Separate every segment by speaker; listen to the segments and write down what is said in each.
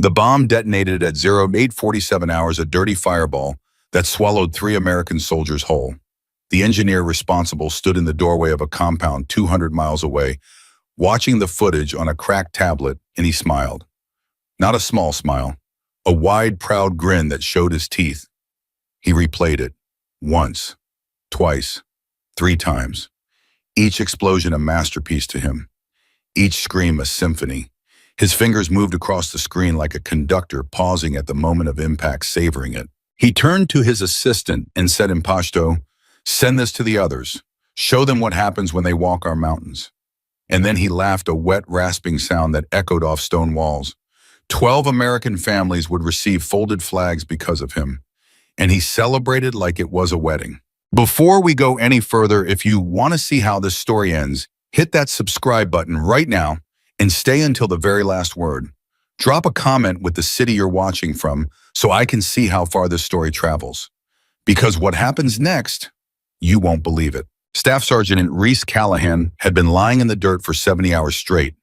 Speaker 1: The bomb detonated at 0847 hours, a dirty fireball that swallowed 3 American soldiers whole. The engineer responsible stood in the doorway of a compound 200 miles away, watching the footage on a cracked tablet, and he smiled. Not a small smile, a wide, proud grin that showed his teeth. He replayed it. Once, twice, 3 times. Each explosion a masterpiece to him. Each scream a symphony. His fingers moved across the screen like a conductor pausing at the moment of impact, savoring it. He turned to his assistant and said in Pashto, "Send this to the others. Show them what happens when they walk our mountains." And then he laughed, a wet, rasping sound that echoed off stone walls. 12 American families would receive folded flags because of him, and he celebrated like it was a wedding. Before we go any further, if you want to see how this story ends, hit that subscribe button right now and stay until the very last word. Drop a comment with the city you're watching from so I can see how far this story travels. Because what happens next, you won't believe it. Staff Sergeant Reese Callahan had been lying in the dirt for 70 hours straight.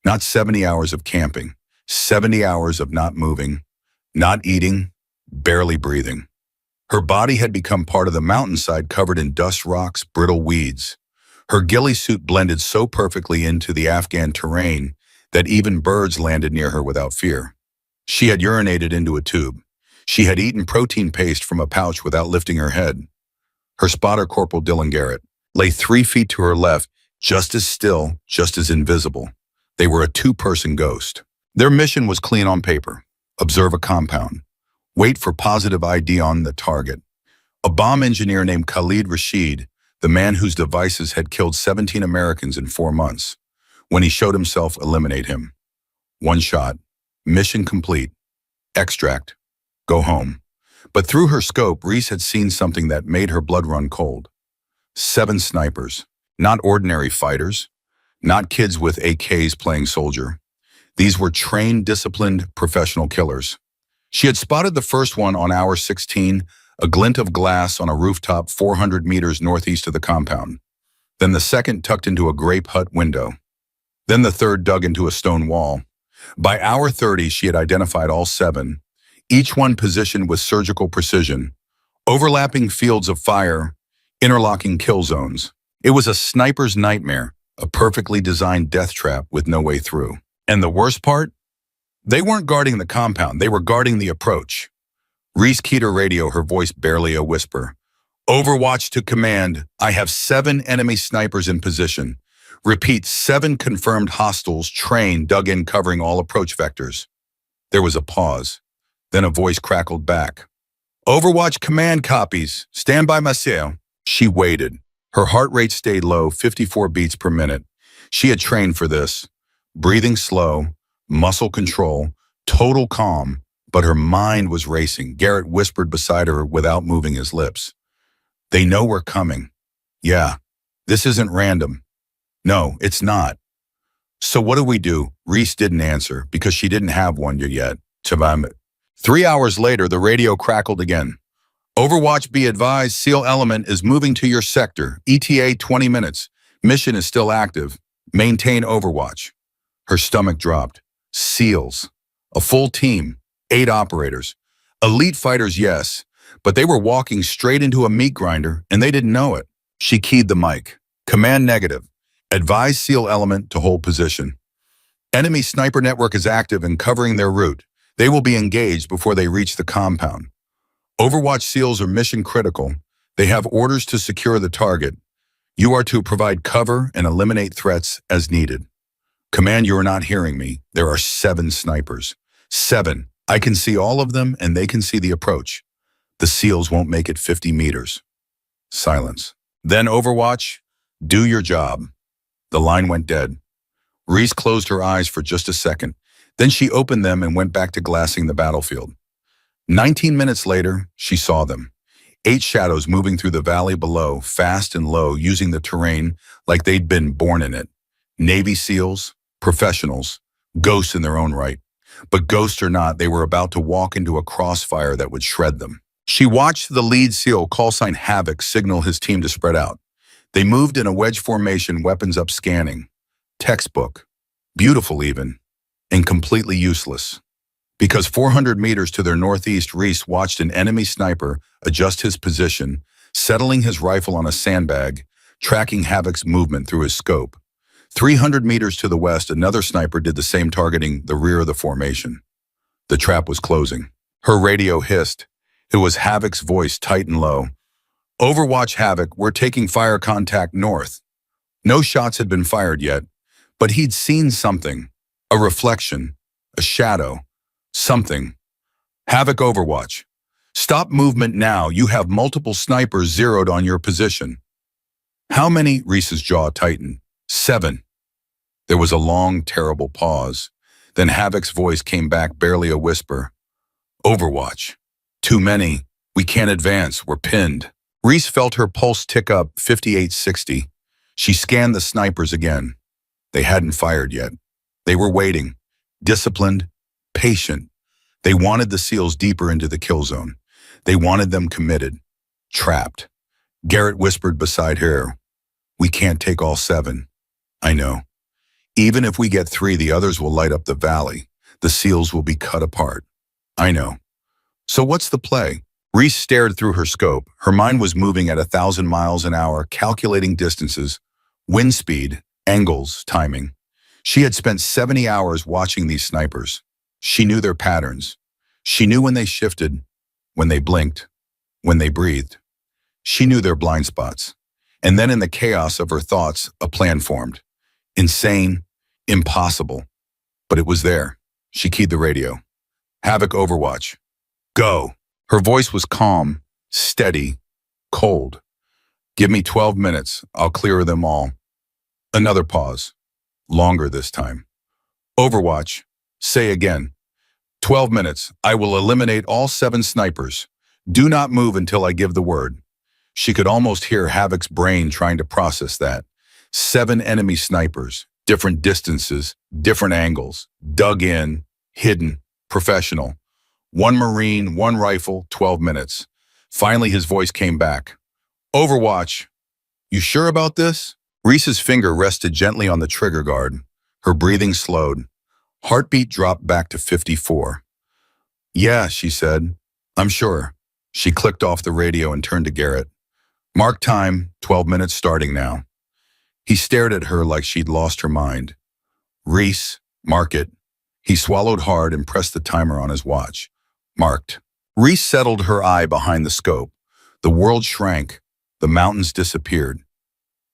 Speaker 1: Not 70 hours of camping, 70 hours of not moving, not eating, barely breathing. Her body had become part of the mountainside covered in dust, rocks, brittle weeds. Her ghillie suit blended so perfectly into the Afghan terrain that even birds landed near her without fear. She had urinated into a tube. She had eaten protein paste from a pouch without lifting her head. Her spotter, Corporal Dylan Garrett, lay 3 feet to her left, just as still, just as invisible. They were a 2-person ghost. Their mission was clean on paper. Observe a compound. Wait for positive ID on the target. A bomb engineer named Khalid Rashid, the man whose devices had killed 17 Americans in 4 months. When he showed himself, eliminate him. 1 shot. Mission complete. Extract. Go home. But through her scope, Reese had seen something that made her blood run cold. 7 snipers. Not ordinary fighters. Not kids with AKs playing soldier. These were trained, disciplined, professional killers. She had spotted the first one on hour 16, a glint of glass on a rooftop 400 meters northeast of the compound. Then the second tucked into a grape hut window. Then the third dug into a stone wall. By hour 30, she had identified all 7, each one positioned with surgical precision, overlapping fields of fire, interlocking kill zones. It was a sniper's nightmare, a perfectly designed death trap with no way through. And the worst part? They weren't guarding the compound, they were guarding the approach. Reese keyed her radio, her voice barely a whisper. "Overwatch to command. I have 7 enemy snipers in position. Repeat, 7 confirmed hostiles, trained, dug in, covering all approach vectors." There was a pause. Then a voice crackled back. "Overwatch command copies. Stand by, Mafia." She waited. Her heart rate stayed low, 54 beats per minute. She had trained for this. Breathing slow, muscle control, total calm, but her mind was racing. Garrett whispered beside her without moving his lips. "They know we're coming. Yeah, this isn't random. No, it's not." "So what do we do?" Reese didn't answer because she didn't have one yet. 3 hours later, the radio crackled again. "Overwatch, be advised, SEAL element is moving to your sector. ETA 20 minutes. Mission is still active. Maintain Overwatch." Her stomach dropped. SEALs. A full team. 8 operators. Elite fighters, yes, but they were walking straight into a meat grinder and they didn't know it. She keyed the mic. "Command negative. Advise SEAL element to hold position. Enemy sniper network is active and covering their route. They will be engaged before they reach the compound. Overwatch SEALs are mission critical. They have orders to secure the target. You are to provide cover and eliminate threats as needed. Command, you are not hearing me. There are 7 snipers. 7. I can see all of them and they can see the approach. The SEALs won't make it 50 meters. Silence. Then Overwatch, do your job. The line went dead. Reese closed her eyes for just a second. Then she opened them and went back to glassing the battlefield. 19 minutes later, she saw them. 8 shadows moving through the valley below, fast and low, using the terrain like they'd been born in it. Navy SEALs, professionals, ghosts in their own right. But ghosts or not, they were about to walk into a crossfire that would shred them. She watched the lead SEAL, callsign Havoc, signal his team to spread out. They moved in a wedge formation, weapons up, scanning. Textbook. Beautiful even. And completely useless. Because 400 meters to their northeast, Reese watched an enemy sniper adjust his position, settling his rifle on a sandbag, tracking Havoc's movement through his scope. 300 meters to the west, another sniper did the same, targeting the rear of the formation. The trap was closing. Her radio hissed. It was Havoc's voice, tight and low. "Overwatch, Havoc, we're taking fire contact north." No shots had been fired yet, but he'd seen something. A reflection, a shadow, something. "Havoc, Overwatch. Stop movement now. You have multiple snipers zeroed on your position." "How many?" Reese's jaw tightened. "7. There was a long, terrible pause. Then Havoc's voice came back, barely a whisper. "Overwatch. Too many. We can't advance. We're pinned." Reese felt her pulse tick up, 5860. She scanned the snipers again. They hadn't fired yet. They were waiting, disciplined, patient. They wanted the SEALs deeper into the kill zone. They wanted them committed, trapped. Garrett whispered beside her, "We can't take all 7. I know. Even if we get 3, the others will light up the valley. The SEALs will be cut apart. I know. So what's the play?" Reese stared through her scope. Her mind was moving at 1,000 miles an hour, calculating distances, wind speed, angles, timing. She had spent 70 hours watching these snipers. She knew their patterns. She knew when they shifted, when they blinked, when they breathed. She knew their blind spots. And then in the chaos of her thoughts, a plan formed. Insane, impossible. But it was there. She keyed the radio. "Havoc, Overwatch. Go." Her voice was calm, steady, cold. "Give me 12 minutes. I'll clear them all." Another pause. Longer this time. "Overwatch. Say again. 12 minutes. I will eliminate all 7 snipers. Do not move until I give the word." She could almost hear Havoc's brain trying to process that. 7 enemy snipers, different distances, different angles, dug in, hidden, professional. 1 Marine, 1 rifle, 12 minutes. Finally, his voice came back. "Overwatch. You sure about this?" Reese's finger rested gently on the trigger guard. Her breathing slowed. Heartbeat dropped back to 54. "Yeah," she said. "I'm sure." She clicked off the radio and turned to Garrett. "Mark time, 12 minutes starting now." He stared at her like she'd lost her mind. "Reese, mark it." He swallowed hard and pressed the timer on his watch. Marked. Reese settled her eye behind the scope. The world shrank. The mountains disappeared.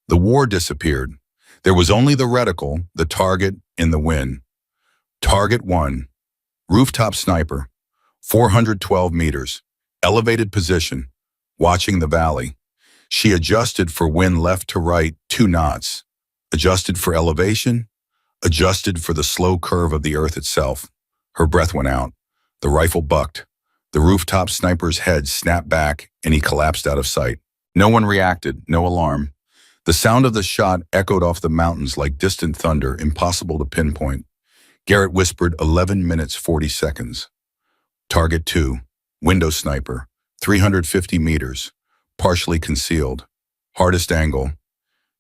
Speaker 1: The war disappeared. There was only the reticle, the target, in the wind. Target 1. Rooftop sniper. 412 meters. Elevated position. Watching the valley. She adjusted for wind left to right, 2 knots. Adjusted for elevation. Adjusted for the slow curve of the earth itself. Her breath went out. The rifle bucked. The rooftop sniper's head snapped back, and he collapsed out of sight. No one reacted, no alarm. The sound of the shot echoed off the mountains like distant thunder, impossible to pinpoint. Garrett whispered, 11 minutes, 40 seconds. Target 2, window sniper, 350 meters, partially concealed. Hardest angle.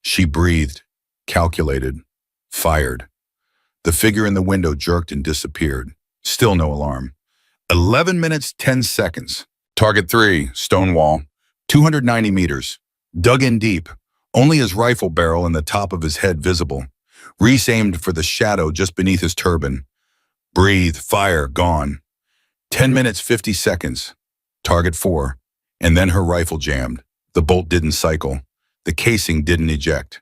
Speaker 1: She breathed, calculated, fired. The figure in the window jerked and disappeared. Still no alarm. 11 minutes, 10 seconds. Target 3, stone wall, 290 meters. Dug in deep, only his rifle barrel and the top of his head visible. Reese aimed for the shadow just beneath his turban. Breathe, fire, gone. 10 minutes, 50 seconds. Target 4, and then her rifle jammed. The bolt didn't cycle. The casing didn't eject.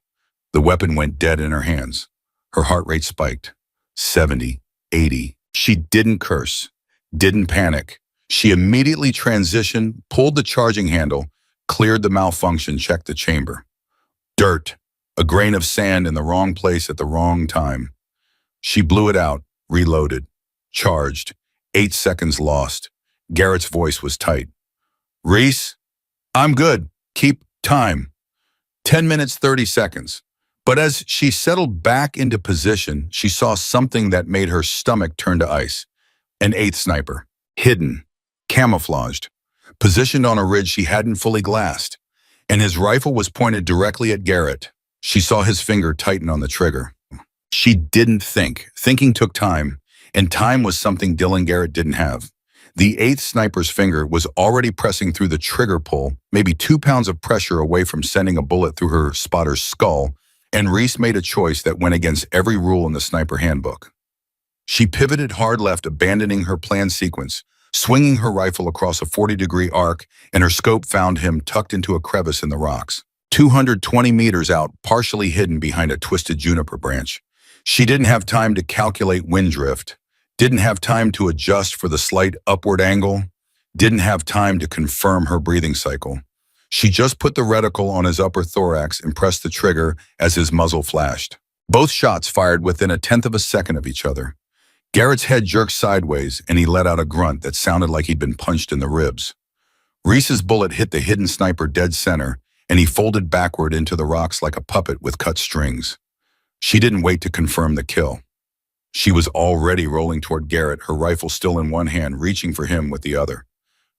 Speaker 1: The weapon went dead in her hands. Her heart rate spiked. 70, 80. She didn't curse. Didn't panic. She immediately transitioned, pulled the charging handle, cleared the malfunction, checked the chamber. Dirt, a grain of sand in the wrong place at the wrong time. She blew it out, reloaded, charged. 8 seconds lost. Garrett's voice was tight. "Reese, I'm good. Keep time." 10 minutes, 30 seconds. But as she settled back into position, she saw something that made her stomach turn to ice. An 8th sniper, hidden, camouflaged, positioned on a ridge she hadn't fully glassed, and his rifle was pointed directly at Garrett. She saw his finger tighten on the trigger. She didn't think. Thinking took time. and time was something Dylan Garrett didn't have. The eighth sniper's finger was already pressing through the trigger pull, maybe 2 pounds of pressure away from sending a bullet through her spotter's skull, and Reese made a choice that went against every rule in the sniper handbook. She pivoted hard left, abandoning her planned sequence, swinging her rifle across a 40-degree arc, and her scope found him tucked into a crevice in the rocks, 220 meters out, partially hidden behind a twisted juniper branch. She didn't have time to calculate wind drift, didn't have time to adjust for the slight upward angle, didn't have time to confirm her breathing cycle. She just put the reticle on his upper thorax and pressed the trigger as his muzzle flashed. Both shots fired within a tenth of a second of each other. Garrett's head jerked sideways, and he let out a grunt that sounded like he'd been punched in the ribs. Reese's bullet hit the hidden sniper dead center, and he folded backward into the rocks like a puppet with cut strings. She didn't wait to confirm the kill. She was already rolling toward Garrett, her rifle still in one hand, reaching for him with the other.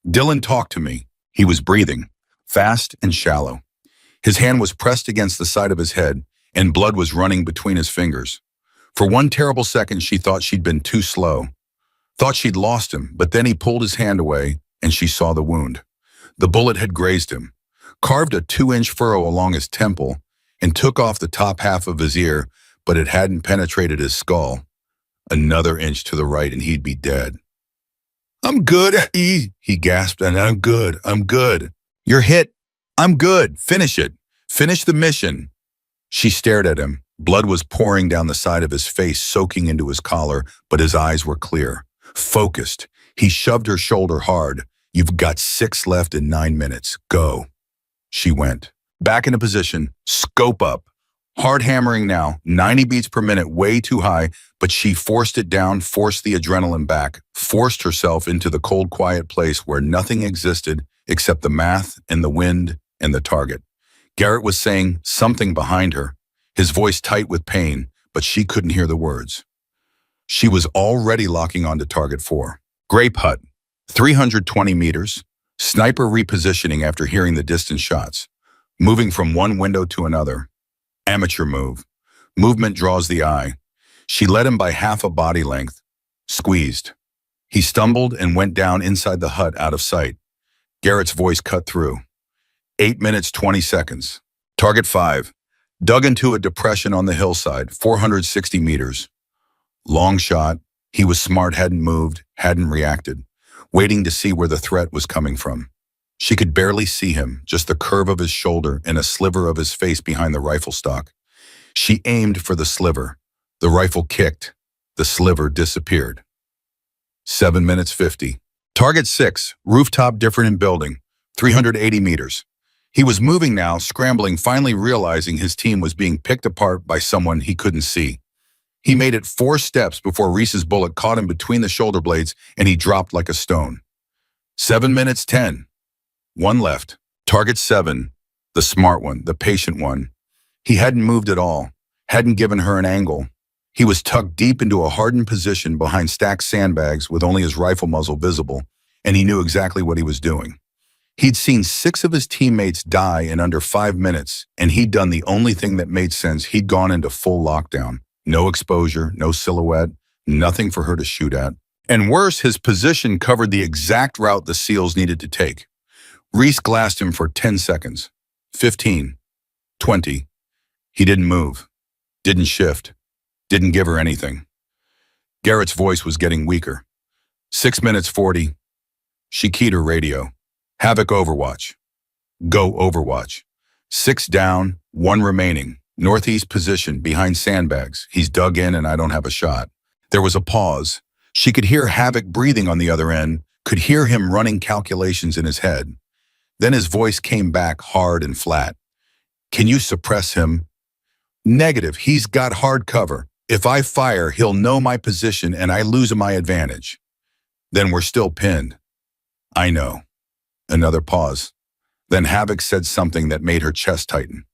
Speaker 1: "Dylan, talk to me." He was breathing, fast and shallow. His hand was pressed against the side of his head, and blood was running between his fingers. For one terrible second, she thought she'd been too slow, thought she'd lost him, but then he pulled his hand away, and she saw the wound. The bullet had grazed him, carved a 2-inch furrow along his temple, and took off the top half of his ear, but it hadn't penetrated his skull. Another inch to the right, and he'd be dead. "I'm good, he gasped, and I'm good. You're hit. I'm good. Finish it. Finish the mission." She stared at him. Blood was pouring down the side of his face, soaking into his collar, but his eyes were clear, focused. He shoved her shoulder hard. "You've got 6 left in 9 minutes. Go." She went. Back into position, scope up. Hard hammering now, 90 beats per minute, way too high, but she forced it down, forced the adrenaline back, forced herself into the cold, quiet place where nothing existed except the math and the wind and the target. Garrett was saying something behind her, his voice tight with pain, but she couldn't hear the words. She was already locking onto target 4. Grape hut, 320 meters, sniper repositioning after hearing the distant shots, moving from one window to another. Amateur move. Movement draws the eye. She led him by half a body length, squeezed. He stumbled and went down inside the hut out of sight. Garrett's voice cut through. 8 minutes, 20 seconds. Target 5. Dug into a depression on the hillside, 460 meters. Long shot. He was smart, hadn't moved, hadn't reacted, waiting to see where the threat was coming from. She could barely see him, just the curve of his shoulder and a sliver of his face behind the rifle stock. She aimed for the sliver. The rifle kicked. The sliver disappeared. 7 minutes 50. Target 6, rooftop different in building, 380 meters. He was moving now, scrambling, finally realizing his team was being picked apart by someone he couldn't see. He made it 4 steps before Reese's bullet caught him between the shoulder blades, and he dropped like a stone. 7 minutes 10. 1 left. Target 7, the smart one, the patient one. He hadn't moved at all, hadn't given her an angle. He was tucked deep into a hardened position behind stacked sandbags with only his rifle muzzle visible, and he knew exactly what he was doing. He'd seen 6 of his teammates die in under 5 minutes, and he'd done the only thing that made sense. He'd gone into full lockdown. No exposure, no silhouette, nothing for her to shoot at. And worse, his position covered the exact route the SEALs needed to take. Reese glassed him for 10 seconds, 15, 20. He didn't move, didn't shift, didn't give her anything. Garrett's voice was getting weaker. 6 minutes 40. She keyed her radio. Havoc Overwatch. Go Overwatch. 6 down, 1 remaining. Northeast position, behind sandbags. He's dug in and I don't have a shot. There was a pause. She could hear Havoc breathing on the other end, could hear him running calculations in his head. Then his voice came back hard and flat. "Can you suppress him?" "Negative. He's got hard cover. If I fire, he'll know my position and I lose my advantage." "Then we're still pinned." "I know." Another pause. Then Havoc said something that made her chest tighten.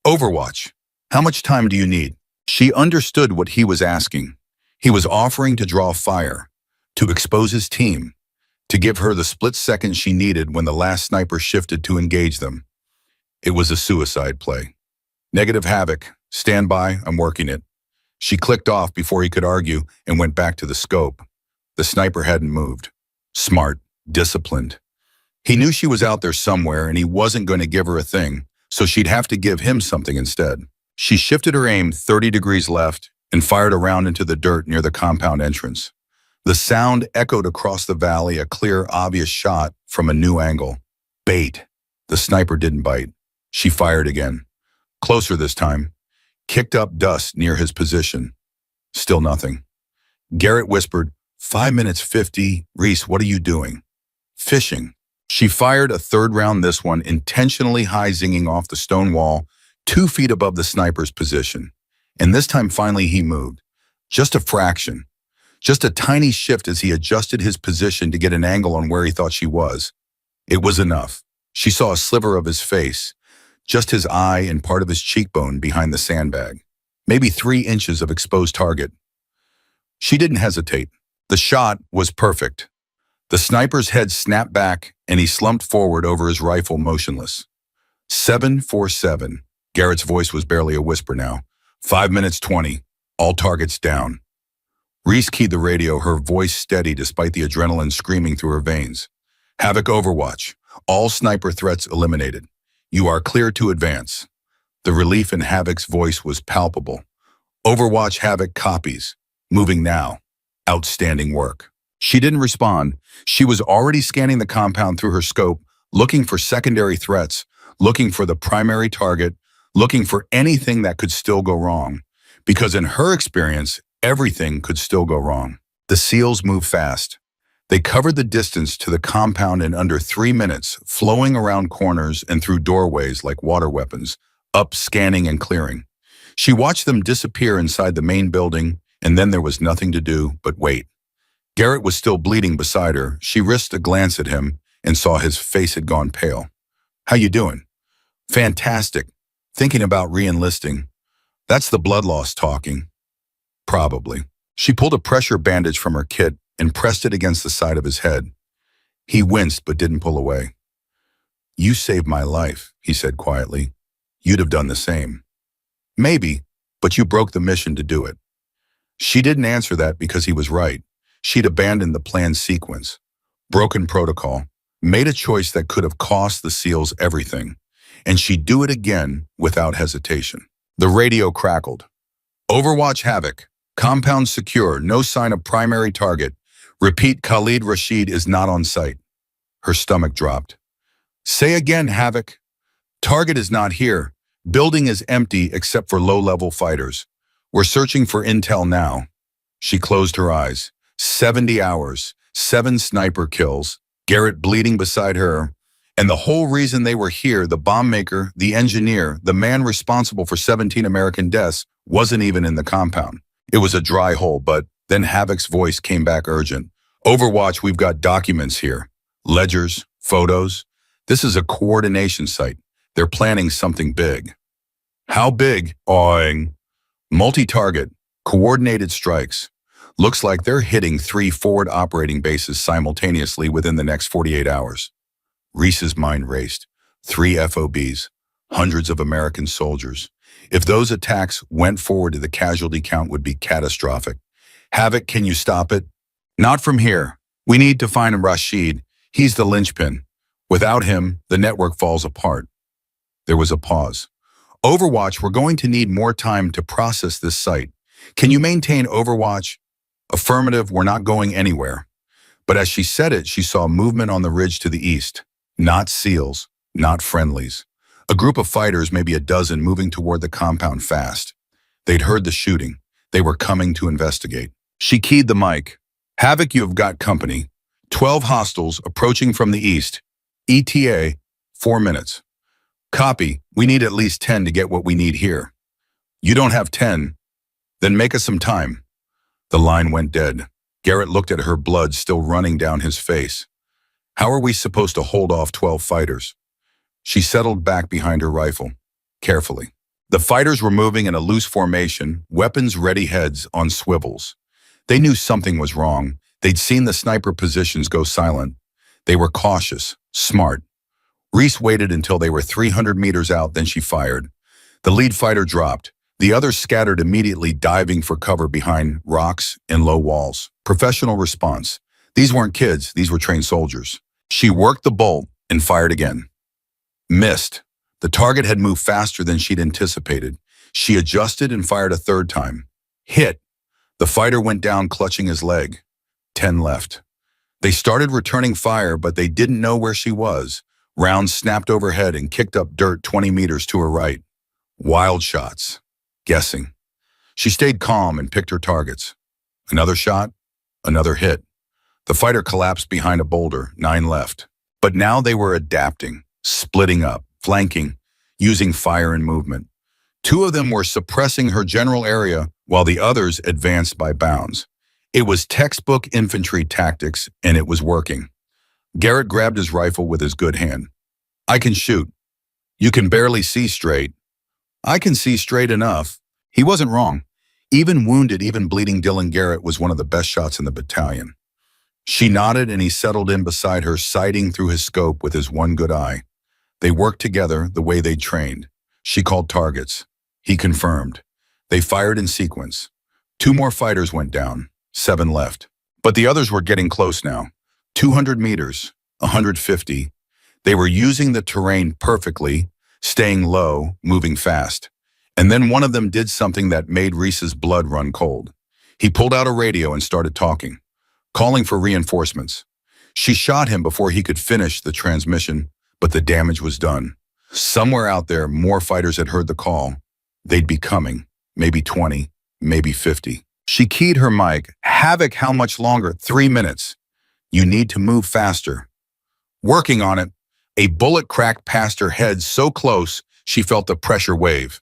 Speaker 1: "Overwatch. How much time do you need?" She understood what he was asking. He was offering to draw fire, to expose his team, to give her the split second she needed when the last sniper shifted to engage them. It was a suicide play. "Negative, Havoc. Stand by, I'm working it." She clicked off before he could argue and went back to the scope. The sniper hadn't moved. Smart, disciplined. He knew she was out there somewhere and he wasn't going to give her a thing, so she'd have to give him something instead. She shifted her aim 30 degrees left and fired a round into the dirt near the compound entrance. The sound echoed across the valley, a clear, obvious shot from a new angle. Bait. The sniper didn't bite. She fired again. Closer this time. Kicked up dust near his position. Still nothing. Garrett whispered, 5 minutes 50. Reese, what are you doing? Fishing. She fired a third round, this one intentionally high, zinging off the stone wall 2 feet above the sniper's position. And this time finally he moved. Just a fraction. Just a tiny shift as he adjusted his position to get an angle on where he thought she was. It was enough. She saw a sliver of his face, just his eye and part of his cheekbone behind the sandbag. Maybe 3 inches of exposed target. She didn't hesitate. The shot was perfect. The sniper's head snapped back and he slumped forward over his rifle, motionless. 747. Garrett's voice was barely a whisper now. 5 minutes 20. All targets down. Reese keyed the radio, her voice steady despite the adrenaline screaming through her veins. Havoc Overwatch. All sniper threats eliminated. You are clear to advance. The relief in Havoc's voice was palpable. Overwatch Havoc copies. Moving now. Outstanding work. She didn't respond. She was already scanning the compound through her scope, looking for secondary threats, looking for the primary target, looking for anything that could still go wrong. Because in her experience, everything could still go wrong. The SEALs moved fast. They covered the distance to the compound in under 3 minutes, flowing around corners and through doorways like water weapons, up, scanning and clearing. She watched them disappear inside the main building, and then there was nothing to do but wait. Garrett was still bleeding beside her. She risked a glance at him and saw his face had gone pale. How you doing? Fantastic. Thinking about re-enlisting. That's the blood loss talking. Probably. She pulled a pressure bandage from her kit and pressed it against the side of his head. He winced but didn't pull away. You saved my life, he said quietly. You'd have done the same. Maybe, but you broke the mission to do it. She didn't answer that because he was right. She'd abandoned the planned sequence, broken protocol, made a choice that could have cost the SEALs everything, and she'd do it again without hesitation. The radio crackled. Overwatch Havoc. Compound secure. No sign of primary target. Repeat, Khalid Rashid is not on site. Her stomach dropped. Say again, Havoc. Target is not here. Building is empty except for low-level fighters. We're searching for intel now. She closed her eyes. 70 hours, 7 sniper kills, Garrett bleeding beside her. And the whole reason they were here, the bomb maker, the engineer, the man responsible for 17 American deaths, wasn't even in the compound. It was a dry hole, but then Havoc's voice came back urgent. Overwatch, we've got documents here. Ledgers, photos. This is a coordination site. They're planning something big. How big? Awing. Multi-target, coordinated strikes. Looks like they're hitting 3 forward operating bases simultaneously within the next 48 hours. Reese's mind raced. 3 FOBs, hundreds of American soldiers. If those attacks went forward, the casualty count would be catastrophic. Havoc, can you stop it? Not from here. We need to find Rashid. He's the linchpin. Without him, the network falls apart. There was a pause. Overwatch, we're going to need more time to process this site. Can you maintain Overwatch? Affirmative, we're not going anywhere. But as she said it, she saw movement on the ridge to the east. Not SEALs, not friendlies. A group of fighters, maybe a dozen, moving toward the compound fast. They'd heard the shooting. They were coming to investigate. She keyed the mic. Havoc, you have got company. 12 hostiles approaching from the east. ETA, 4 minutes. Copy, we need at least 10 to get what we need here. You don't have 10? Then make us some time. The line went dead. Garrett looked at her, blood still running down his face. How are we supposed to hold off 12 fighters? She settled back behind her rifle, carefully. The fighters were moving in a loose formation, weapons ready, heads on swivels. They knew something was wrong. They'd seen the sniper positions go silent. They were cautious, smart. Reese waited until they were 300 meters out, then she fired. The lead fighter dropped. The others scattered immediately, diving for cover behind rocks and low walls. Professional response. These weren't kids, these were trained soldiers. She worked the bolt and fired again. Missed. The target had moved faster than she'd anticipated. She adjusted and fired a third time. Hit. The fighter went down, clutching his leg. 10 left. They started returning fire, but they didn't know where she was. Rounds snapped overhead and kicked up dirt 20 meters to her right. Wild shots. Guessing. She stayed calm and picked her targets. Another shot. Another hit. The fighter collapsed behind a boulder, 9 left. But now they were adapting, splitting up, flanking, using fire and movement. 2 of them were suppressing her general area while the others advanced by bounds. It was textbook infantry tactics, and it was working. Garrett grabbed his rifle with his good hand. I can shoot. You can barely see straight. I can see straight enough. He wasn't wrong. Even wounded, even bleeding, Dylan Garrett was one of the best shots in the battalion. She nodded and he settled in beside her, sighting through his scope with his one good eye. They worked together the way they'd trained. She called targets. He confirmed. They fired in sequence. 2 more fighters went down, 7 left. But the others were getting close now. 200 meters, 150. They were using the terrain perfectly, staying low, moving fast. And then one of them did something that made Reese's blood run cold. He pulled out a radio and started talking, calling for reinforcements. She shot him before he could finish the transmission, but the damage was done. Somewhere out there, more fighters had heard the call. They'd be coming, maybe 20, maybe 50. She keyed her mic. Havoc, how much longer? 3 minutes. You need to move faster. Working on it. A bullet cracked past her head so close, she felt the pressure wave.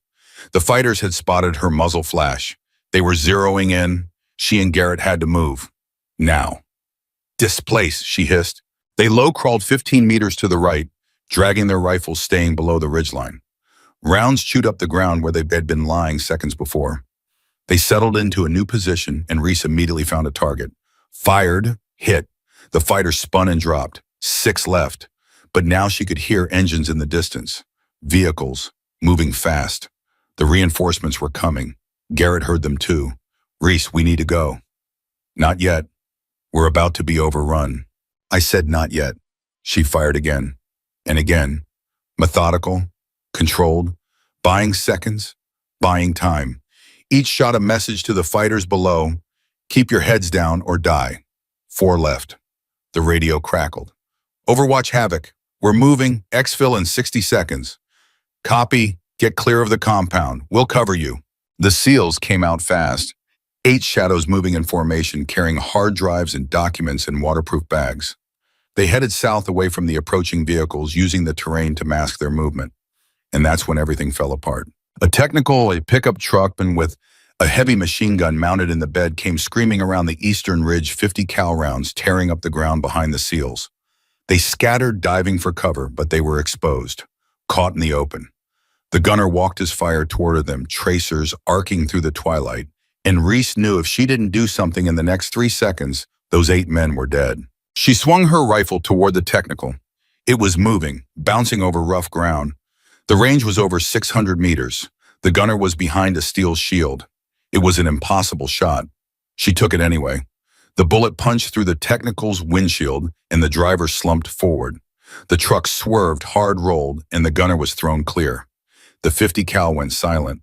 Speaker 1: The fighters had spotted her muzzle flash. They were zeroing in. She and Garrett had to move. Now. Displace, she hissed. They low-crawled 15 meters to the right, dragging their rifles, staying below the ridgeline. Rounds chewed up the ground where they had been lying seconds before. They settled into a new position, and Reese immediately found a target. Fired, hit. The fighter spun and dropped. 6 left. But now she could hear engines in the distance. Vehicles, moving fast. The reinforcements were coming. Garrett heard them too. Reese, we need to go. Not yet. We're about to be overrun. I said not yet. She fired again. And again. Methodical, controlled, buying seconds, buying time. Each shot a message to the fighters below. Keep your heads down or die. 4 left. The radio crackled. Overwatch Havoc. We're moving. Exfil in 60 seconds. Copy. Get clear of the compound. We'll cover you. The SEALs came out fast. 8 shadows moving in formation, carrying hard drives and documents in waterproof bags. They headed south away from the approaching vehicles, using the terrain to mask their movement. And that's when everything fell apart. A pickup truck and with a heavy machine gun mounted in the bed came screaming around the eastern ridge, 50 cal rounds tearing up the ground behind the SEALs. They scattered, diving for cover, but they were exposed, caught in the open. The gunner walked his fire toward them, tracers arcing through the twilight, and Reese knew if she didn't do something in the next 3 seconds, those 8 men were dead. She swung her rifle toward the technical. It was moving, bouncing over rough ground. The range was over 600 meters. The gunner was behind a steel shield. It was an impossible shot. She took it anyway. The bullet punched through the technical's windshield, and the driver slumped forward. The truck swerved, hard-rolled, and the gunner was thrown clear. The 50 cal went silent.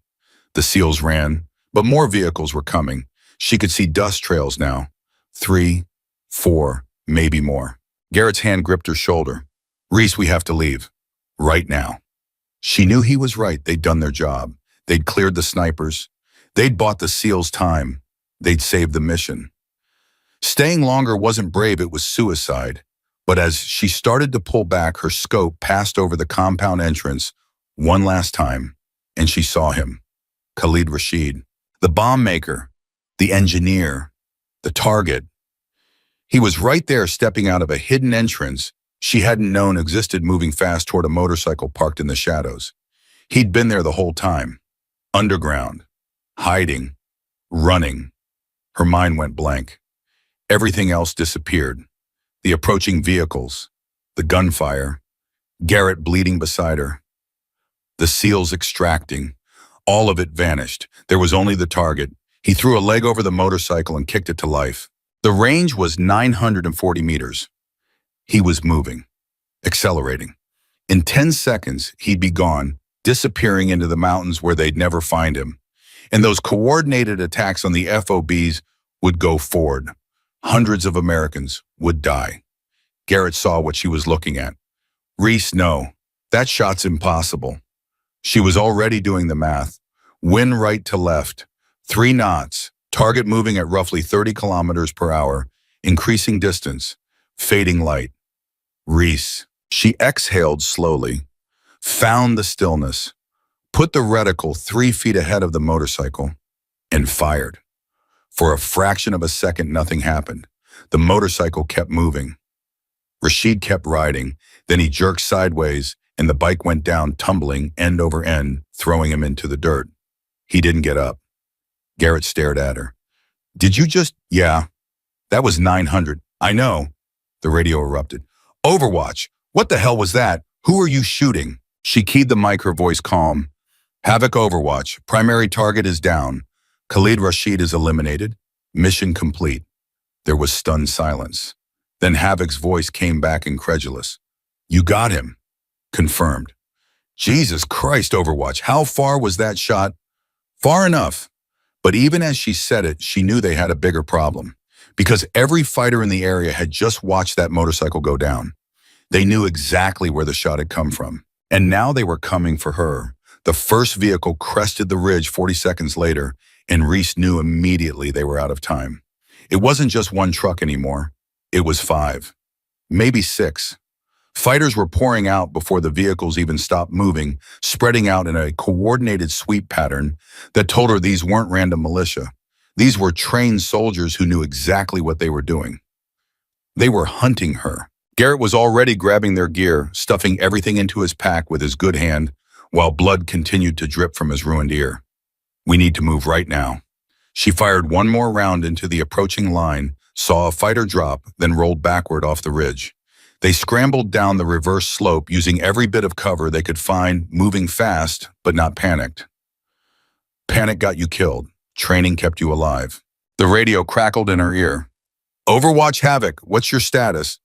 Speaker 1: The SEALs ran, but more vehicles were coming. She could see dust trails now. 3, 4, maybe more. Garrett's hand gripped her shoulder. Reese, we have to leave. Right now. She knew he was right. They'd done their job. They'd cleared the snipers. They'd bought the SEALs time. They'd saved the mission. Staying longer wasn't brave, it was suicide. But as she started to pull back, her scope passed over the compound entrance one last time, and she saw him. Khalid Rashid, the bomb maker, the engineer, the target. He was right there, stepping out of a hidden entrance she hadn't known existed, moving fast toward a motorcycle parked in the shadows. He'd been there the whole time. Underground. Hiding. Running. Her mind went blank. Everything else disappeared. The approaching vehicles. The gunfire. Garrett bleeding beside her. The SEALs extracting. All of it vanished. There was only the target. He threw a leg over the motorcycle and kicked it to life. The range was 940 meters. He was moving, accelerating. In 10 seconds, he'd be gone, disappearing into the mountains where they'd never find him. And those coordinated attacks on the FOBs would go forward. Hundreds of Americans would die. Garrett saw what she was looking at. Reese, no, that shot's impossible. She was already doing the math. Wind right to left, 3 knots, target moving at roughly 30 kilometers per hour, increasing distance, fading light. Reese. She exhaled slowly, found the stillness, put the reticle 3 feet ahead of the motorcycle, and fired. For a fraction of a second, nothing happened. The motorcycle kept moving. Rashid kept riding, then he jerked sideways, and the bike went down, tumbling end over end, throwing him into the dirt. He didn't get up. Garrett stared at her. Did you just— Yeah, that was 900. I know. The radio erupted. Overwatch. What the hell was that? Who are you shooting? She keyed the mic, her voice calm. Havoc Overwatch. Primary target is down. Khalid Rashid is eliminated. Mission complete. There was stunned silence. Then Havoc's voice came back, incredulous. You got him. Confirmed. Jesus Christ, Overwatch. How far was that shot? Far enough. But even as she said it, she knew they had a bigger problem. Because every fighter in the area had just watched that motorcycle go down. They knew exactly where the shot had come from. And now they were coming for her. The first vehicle crested the ridge 40 seconds later, and Reese knew immediately they were out of time. It wasn't just one truck anymore. It was 5. Maybe 6. Fighters were pouring out before the vehicles even stopped moving, spreading out in a coordinated sweep pattern that told her these weren't random militia. These were trained soldiers who knew exactly what they were doing. They were hunting her. Garrett was already grabbing their gear, stuffing everything into his pack with his good hand, while blood continued to drip from his ruined ear. We need to move right now. She fired one more round into the approaching line, saw a fighter drop, then rolled backward off the ridge. They scrambled down the reverse slope using every bit of cover they could find, moving fast, but not panicked. Panic got you killed. Training kept you alive. The radio crackled in her ear. Overwatch Havoc, what's your status?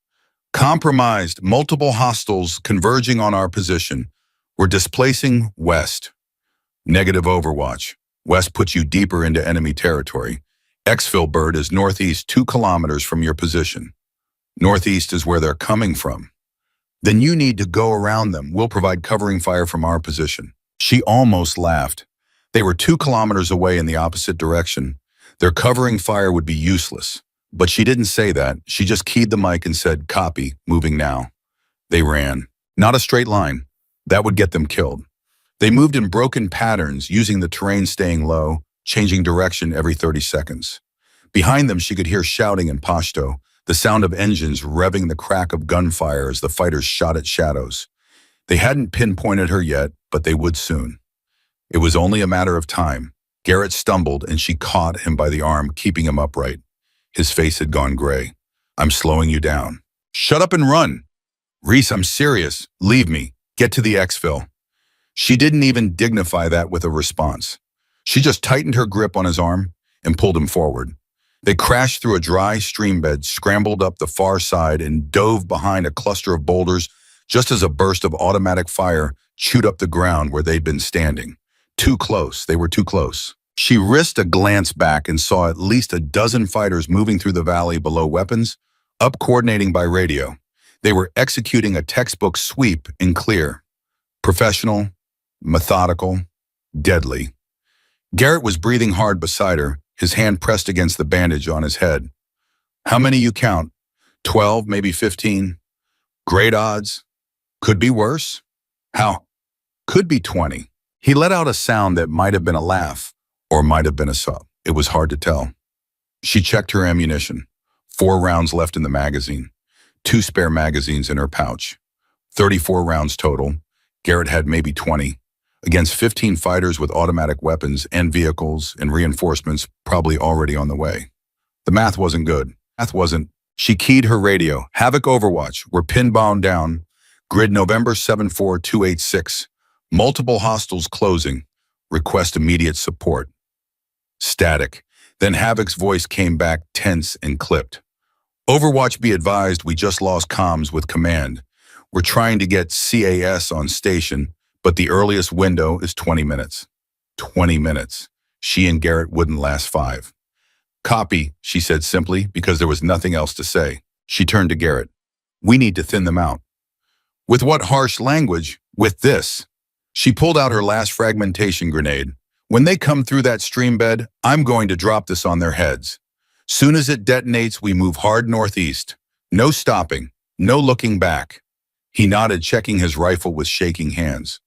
Speaker 1: Compromised, multiple hostiles converging on our position. We're displacing west. Negative Overwatch. West puts you deeper into enemy territory. Exfil Bird is northeast 2 kilometers from your position. Northeast is where they're coming from. Then you need to go around them. We'll provide covering fire from our position. She almost laughed. They were 2 kilometers away in the opposite direction. Their covering fire would be useless. But she didn't say that. She just keyed the mic and said, copy, moving now. They ran. Not a straight line. That would get them killed. They moved in broken patterns, using the terrain staying low, changing direction every 30 seconds. Behind them, she could hear shouting in Pashto, the sound of engines revving, the crack of gunfire as the fighters shot at shadows. They hadn't pinpointed her yet, but they would soon. It was only a matter of time. Garrett stumbled and she caught him by the arm, keeping him upright. His face had gone gray. I'm slowing you down. Shut up and run. Reese, I'm serious. Leave me. Get to the exfil. She didn't even dignify that with a response. She just tightened her grip on his arm and pulled him forward. They crashed through a dry stream bed, scrambled up the far side, and dove behind a cluster of boulders just as a burst of automatic fire chewed up the ground where they'd been standing. Too close. They were too close. She risked a glance back and saw at least a dozen fighters moving through the valley below weapons, up coordinating by radio. They were executing a textbook sweep in clear. Professional, methodical, deadly. Garrett was breathing hard beside her, his hand pressed against the bandage on his head. How many you count? 12, maybe 15? Great odds. Could be worse. How? Could be 20. He let out a sound that might have been a laugh, or might have been a sob. It was hard to tell. She checked her ammunition. 4 rounds left in the magazine. 2 spare magazines in her pouch. 34 rounds total. Garrett had maybe 20. Against 15 fighters with automatic weapons and vehicles and reinforcements probably already on the way. The math wasn't good. Math wasn't. She keyed her radio. Havoc Overwatch. We're pinbound down. Grid November 74286. Multiple hostiles closing. Request immediate support. Static. Then Havoc's voice came back tense and clipped. Overwatch, be advised, we just lost comms with command. We're trying to get CAS on station, but the earliest window is 20 minutes. 20 minutes. She and Garrett wouldn't last 5. Copy, she said simply, because there was nothing else to say. She turned to Garrett. We need to thin them out. With what harsh language? With this. She pulled out her last fragmentation grenade. When they come through that stream bed, I'm going to drop this on their heads. Soon as it detonates, we move hard northeast. No stopping, no looking back. He nodded, checking his rifle with shaking hands.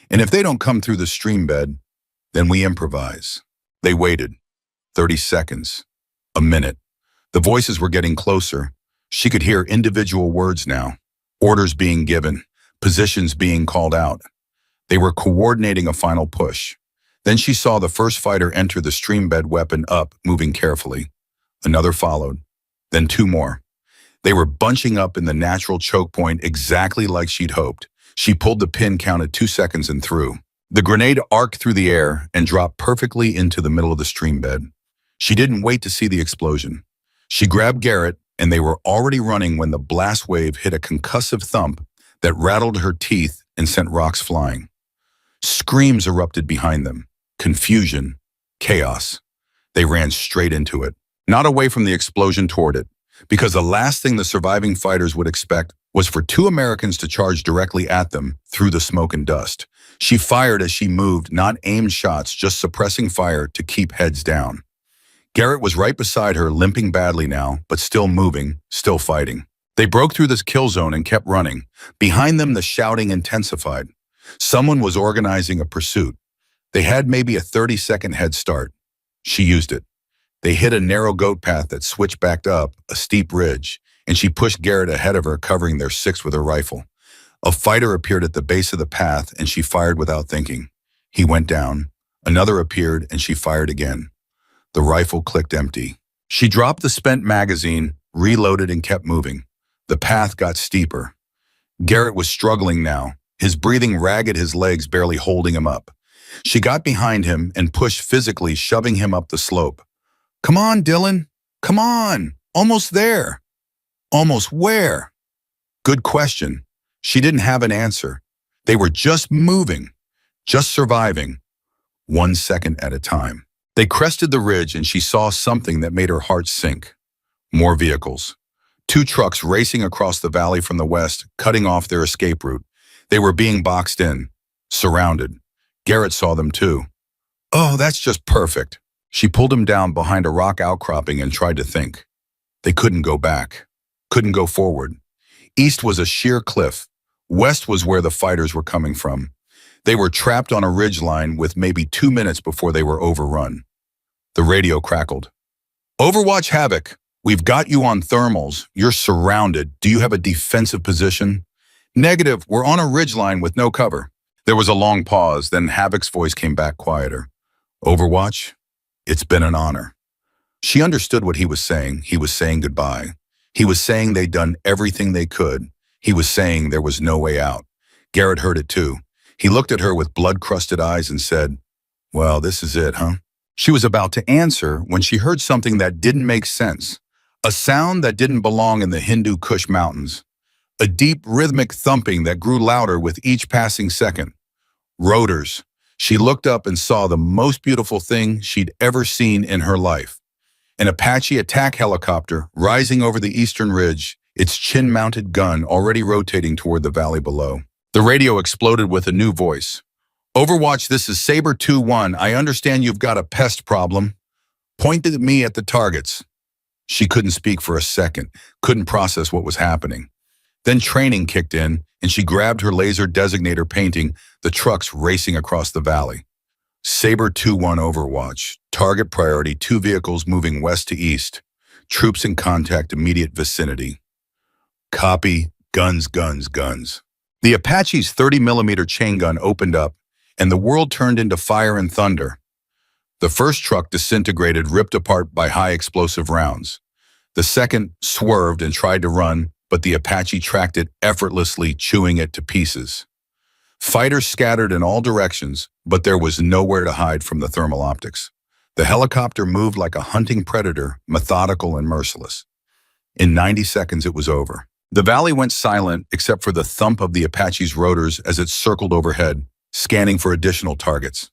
Speaker 1: And if they don't come through the stream bed, then we improvise. They waited. 30 seconds. A minute. The voices were getting closer. She could hear individual words now. Orders being given. Positions being called out. They were coordinating a final push. Then she saw the first fighter enter the stream bed, weapon up, moving carefully. Another followed. Then 2 more. They were bunching up in the natural choke point exactly like she'd hoped. She pulled the pin, counted 2 seconds and threw. The grenade arced through the air and dropped perfectly into the middle of the stream bed. She didn't wait to see the explosion. She grabbed Garrett, and they were already running when the blast wave hit a concussive thump that rattled her teeth and sent rocks flying. Screams erupted behind them. Confusion. Chaos. They ran straight into it. Not away from the explosion, toward it. Because the last thing the surviving fighters would expect was for 2 Americans to charge directly at them through the smoke and dust. She fired as she moved, not aimed shots, just suppressing fire to keep heads down. Garrett was right beside her, limping badly now, but still moving, still fighting. They broke through this kill zone and kept running. Behind them, the shouting intensified. Someone was organizing a pursuit. They had maybe a 30-second head start. She used it. They hit a narrow goat path that switched back up a steep ridge, and she pushed Garrett ahead of her, covering their 6 with her rifle. A fighter appeared at the base of the path, and she fired without thinking. He went down. Another appeared, and she fired again. The rifle clicked empty. She dropped the spent magazine, reloaded, and kept moving. The path got steeper. Garrett was struggling now, his breathing ragged, his legs barely holding him up. She got behind him and pushed physically, shoving him up the slope. Come on, Dylan. Come on. Almost there. Almost where? Good question. She didn't have an answer. They were just moving, just surviving, 1 second at a time. They crested the ridge and she saw something that made her heart sink. More vehicles. 2 trucks racing across the valley from the west, cutting off their escape route. They were being boxed in, surrounded. Garrett saw them too. Oh, that's just perfect. She pulled him down behind a rock outcropping and tried to think. They couldn't go back, couldn't go forward. East was a sheer cliff. West was where the fighters were coming from. They were trapped on a ridgeline with maybe 2 minutes before they were overrun. The radio crackled. Overwatch, Havoc. We've got you on thermals. You're surrounded. Do you have a defensive position? Negative. We're on a ridgeline with no cover. There was a long pause, then Havoc's voice came back quieter. Overwatch, it's been an honor. She understood what he was saying. He was saying goodbye. He was saying they'd done everything they could. He was saying there was no way out. Garrett heard it too. He looked at her with blood-crusted eyes and said, well, this is it, huh? She was about to answer when she heard something that didn't make sense. A sound that didn't belong in the Hindu Kush mountains. A deep, rhythmic thumping that grew louder with each passing second. Rotors. She looked up and saw the most beautiful thing she'd ever seen in her life. An Apache attack helicopter rising over the eastern ridge, its chin-mounted gun already rotating toward the valley below. The radio exploded with a new voice. Overwatch, this is Saber 2-1. I understand you've got a pest problem. Pointed at me at the targets. She couldn't speak for a second, couldn't process what was happening. Then training kicked in, and she grabbed her laser designator, painting the trucks racing across the valley. Saber 2-1 Overwatch. Target priority, 2 vehicles moving west to east. Troops in contact, immediate vicinity. Copy. Guns, guns, guns. The Apache's 30mm chain gun opened up, and the world turned into fire and thunder. The first truck disintegrated, ripped apart by high explosive rounds. The second swerved and tried to run, but the Apache tracked it effortlessly, chewing it to pieces. Fighters scattered in all directions, but there was nowhere to hide from the thermal optics. The helicopter moved like a hunting predator, methodical and merciless. In 90 seconds, it was over. The valley went silent except for the thump of the Apache's rotors as it circled overhead, scanning for additional targets.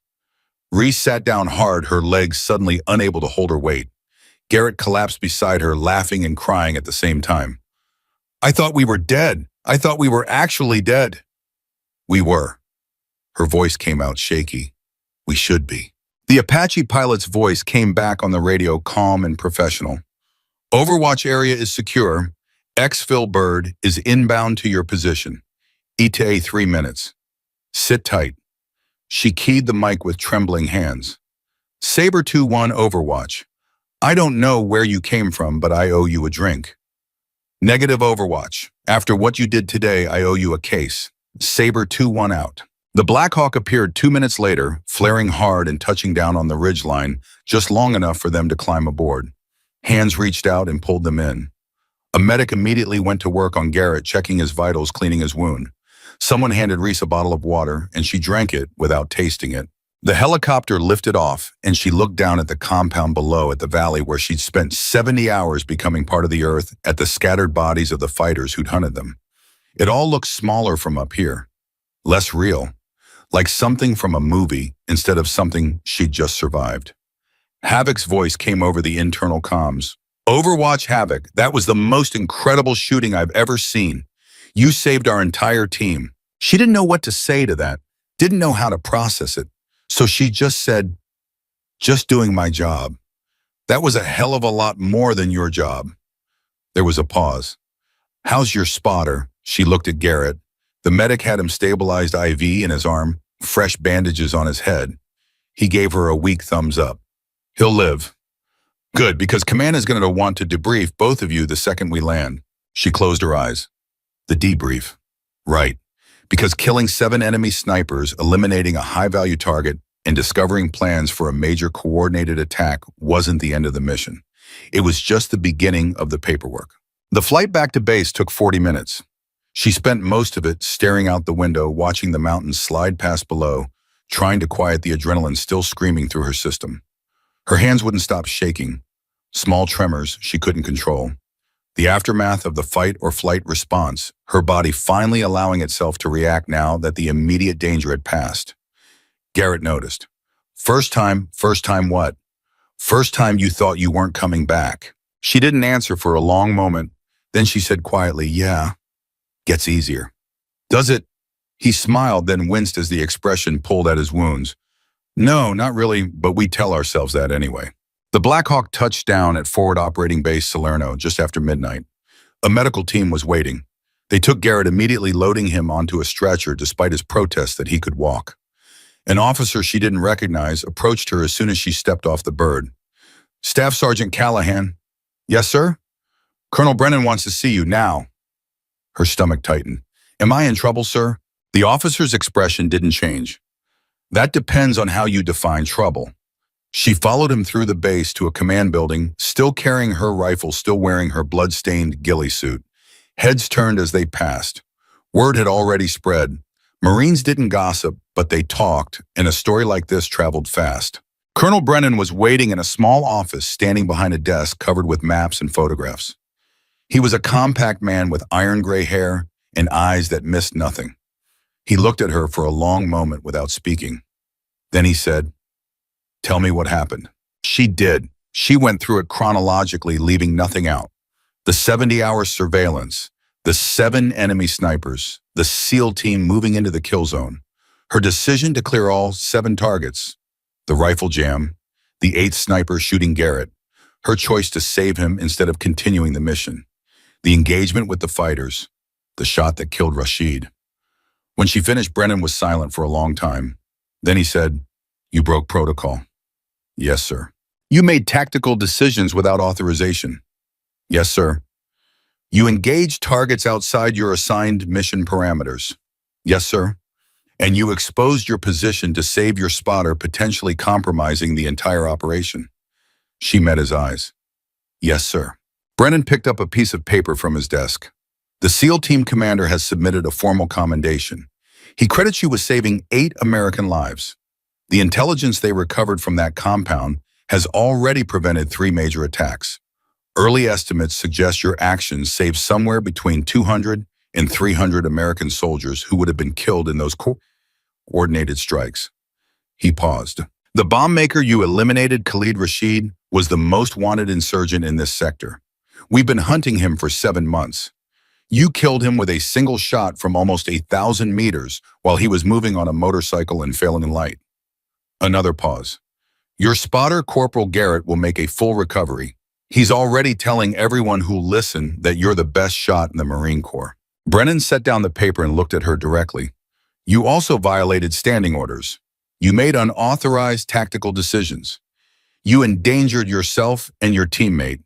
Speaker 1: Reese sat down hard, her legs suddenly unable to hold her weight. Garrett collapsed beside her, laughing and crying at the same time. "I thought we were dead. I thought we were actually dead." "We were." Her voice came out shaky. "We should be." The Apache pilot's voice came back on the radio, calm and professional. "Overwatch area is secure. Exfil Bird is inbound to your position. ETA 3 minutes. Sit tight." She keyed the mic with trembling hands. "Saber 2-1 Overwatch. I don't know where you came from, but I owe you a drink. Negative Overwatch. After what you did today, I owe you a case. Saber 2-1 out." The Black Hawk appeared 2 minutes later, flaring hard and touching down on the ridgeline, just long enough for them to climb aboard. Hands reached out and pulled them in. A medic immediately went to work on Garrett, checking his vitals, cleaning his wound. Someone handed Reese a bottle of water, and she drank it without tasting it. The helicopter lifted off, and she looked down at the compound below, at the valley where she'd spent 70 hours becoming part of the earth, at the scattered bodies of the fighters who'd hunted them. It all looked smaller from up here, less real, like something from a movie instead of something she'd just survived. Havoc's voice came over the internal comms. "Overwatch Havoc, that was the most incredible shooting I've ever seen. You saved our entire team." She didn't know what to say to that, didn't know how to process it. So she just said, "Just doing my job. That was a hell of a lot more than your job." There was a pause. "How's your spotter?" She looked at Garrett. The medic had him stabilized, IV in his arm, fresh bandages on his head. He gave her a weak thumbs up. "He'll live." "Good, because command is going to want to debrief both of you the second we land." She closed her eyes. The debrief. Right. Because killing 7 enemy snipers, eliminating a high-value target, and discovering plans for a major coordinated attack wasn't the end of the mission. It was just the beginning of the paperwork. The flight back to base took 40 minutes. She spent most of it staring out the window, watching the mountains slide past below, trying to quiet the adrenaline still screaming through her system. Her hands wouldn't stop shaking. Small tremors she couldn't control. The aftermath of the fight or flight response, her body finally allowing itself to react now that the immediate danger had passed. Garrett noticed. First time what? First time you thought you weren't coming back." She didn't answer for a long moment. Then she said quietly, "Yeah, gets easier." "Does it?" He smiled, then winced as the expression pulled at his wounds. "No, not really, but we tell ourselves that anyway." The Black Hawk touched down at Forward Operating Base Salerno just after midnight. A medical team was waiting. They took Garrett, immediately loading him onto a stretcher despite his protest that he could walk. An officer she didn't recognize approached her as soon as she stepped off the bird. "Staff Sergeant Callahan." "Yes, sir?" "Colonel Brennan wants to see you now." Her stomach tightened. "Am I in trouble, sir?" The officer's expression didn't change. "That depends on how you define trouble." She followed him through the base to a command building, still carrying her rifle, still wearing her blood-stained ghillie suit. Heads turned as they passed. Word had already spread. Marines didn't gossip, but they talked, and a story like this traveled fast. Colonel Brennan was waiting in a small office, standing behind a desk covered with maps and photographs. He was a compact man with iron gray hair and eyes that missed nothing. He looked at her for a long moment without speaking. Then he said, "Tell me what happened." She did. She went through it chronologically, leaving nothing out. The 70-hour surveillance, the 7 enemy snipers, the SEAL team moving into the kill zone, her decision to clear all 7 targets, the rifle jam, the 8th sniper shooting Garrett, her choice to save him instead of continuing the mission, the engagement with the fighters, the shot that killed Rashid. When she finished, Brennan was silent for a long time. Then he said, "You broke protocol." "Yes, sir." "You made tactical decisions without authorization." "Yes, sir." "You engaged targets outside your assigned mission parameters." "Yes, sir." "And you exposed your position to save your spotter, potentially compromising the entire operation." She met his eyes. "Yes, sir." Brennan picked up a piece of paper from his desk. "The SEAL team commander has submitted a formal commendation. He credits you with saving 8 American lives." The intelligence they recovered from that compound has already prevented 3 major attacks. Early estimates suggest your actions saved somewhere between 200 and 300 American soldiers who would have been killed in those coordinated strikes. He paused. The bomb maker you eliminated, Khalid Rashid, was the most wanted insurgent in this sector. We've been hunting him for 7 months. You killed him with a single shot from almost 1,000 meters while he was moving on a motorcycle in failing light. Another pause. Your spotter, Corporal Garrett, will make a full recovery. He's already telling everyone who'll listen that you're the best shot in the Marine Corps. Brennan set down the paper and looked at her directly. You also violated standing orders. You made unauthorized tactical decisions. You endangered yourself and your teammate,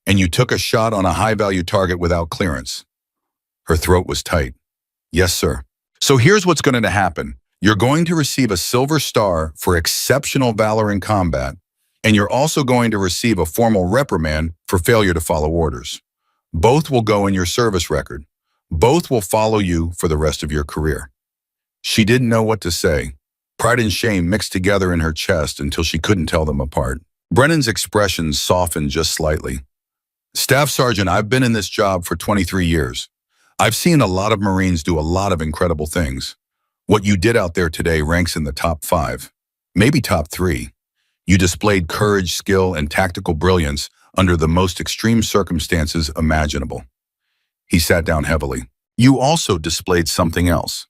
Speaker 1: and you took a shot on a high-value target without clearance. Her throat was tight. Yes, sir. So here's what's going to happen. You're going to receive a Silver Star for exceptional valor in combat, and you're also going to receive a formal reprimand for failure to follow orders. Both will go in your service record. Both will follow you for the rest of your career. She didn't know what to say. Pride and shame mixed together in her chest until she couldn't tell them apart. Brennan's expression softened just slightly. Staff Sergeant, I've been in this job for 23 years. I've seen a lot of Marines do a lot of incredible things. What you did out there today ranks in the top 5, maybe top 3. You displayed courage, skill, and tactical brilliance under the most extreme circumstances imaginable. He sat down heavily. You also displayed something else.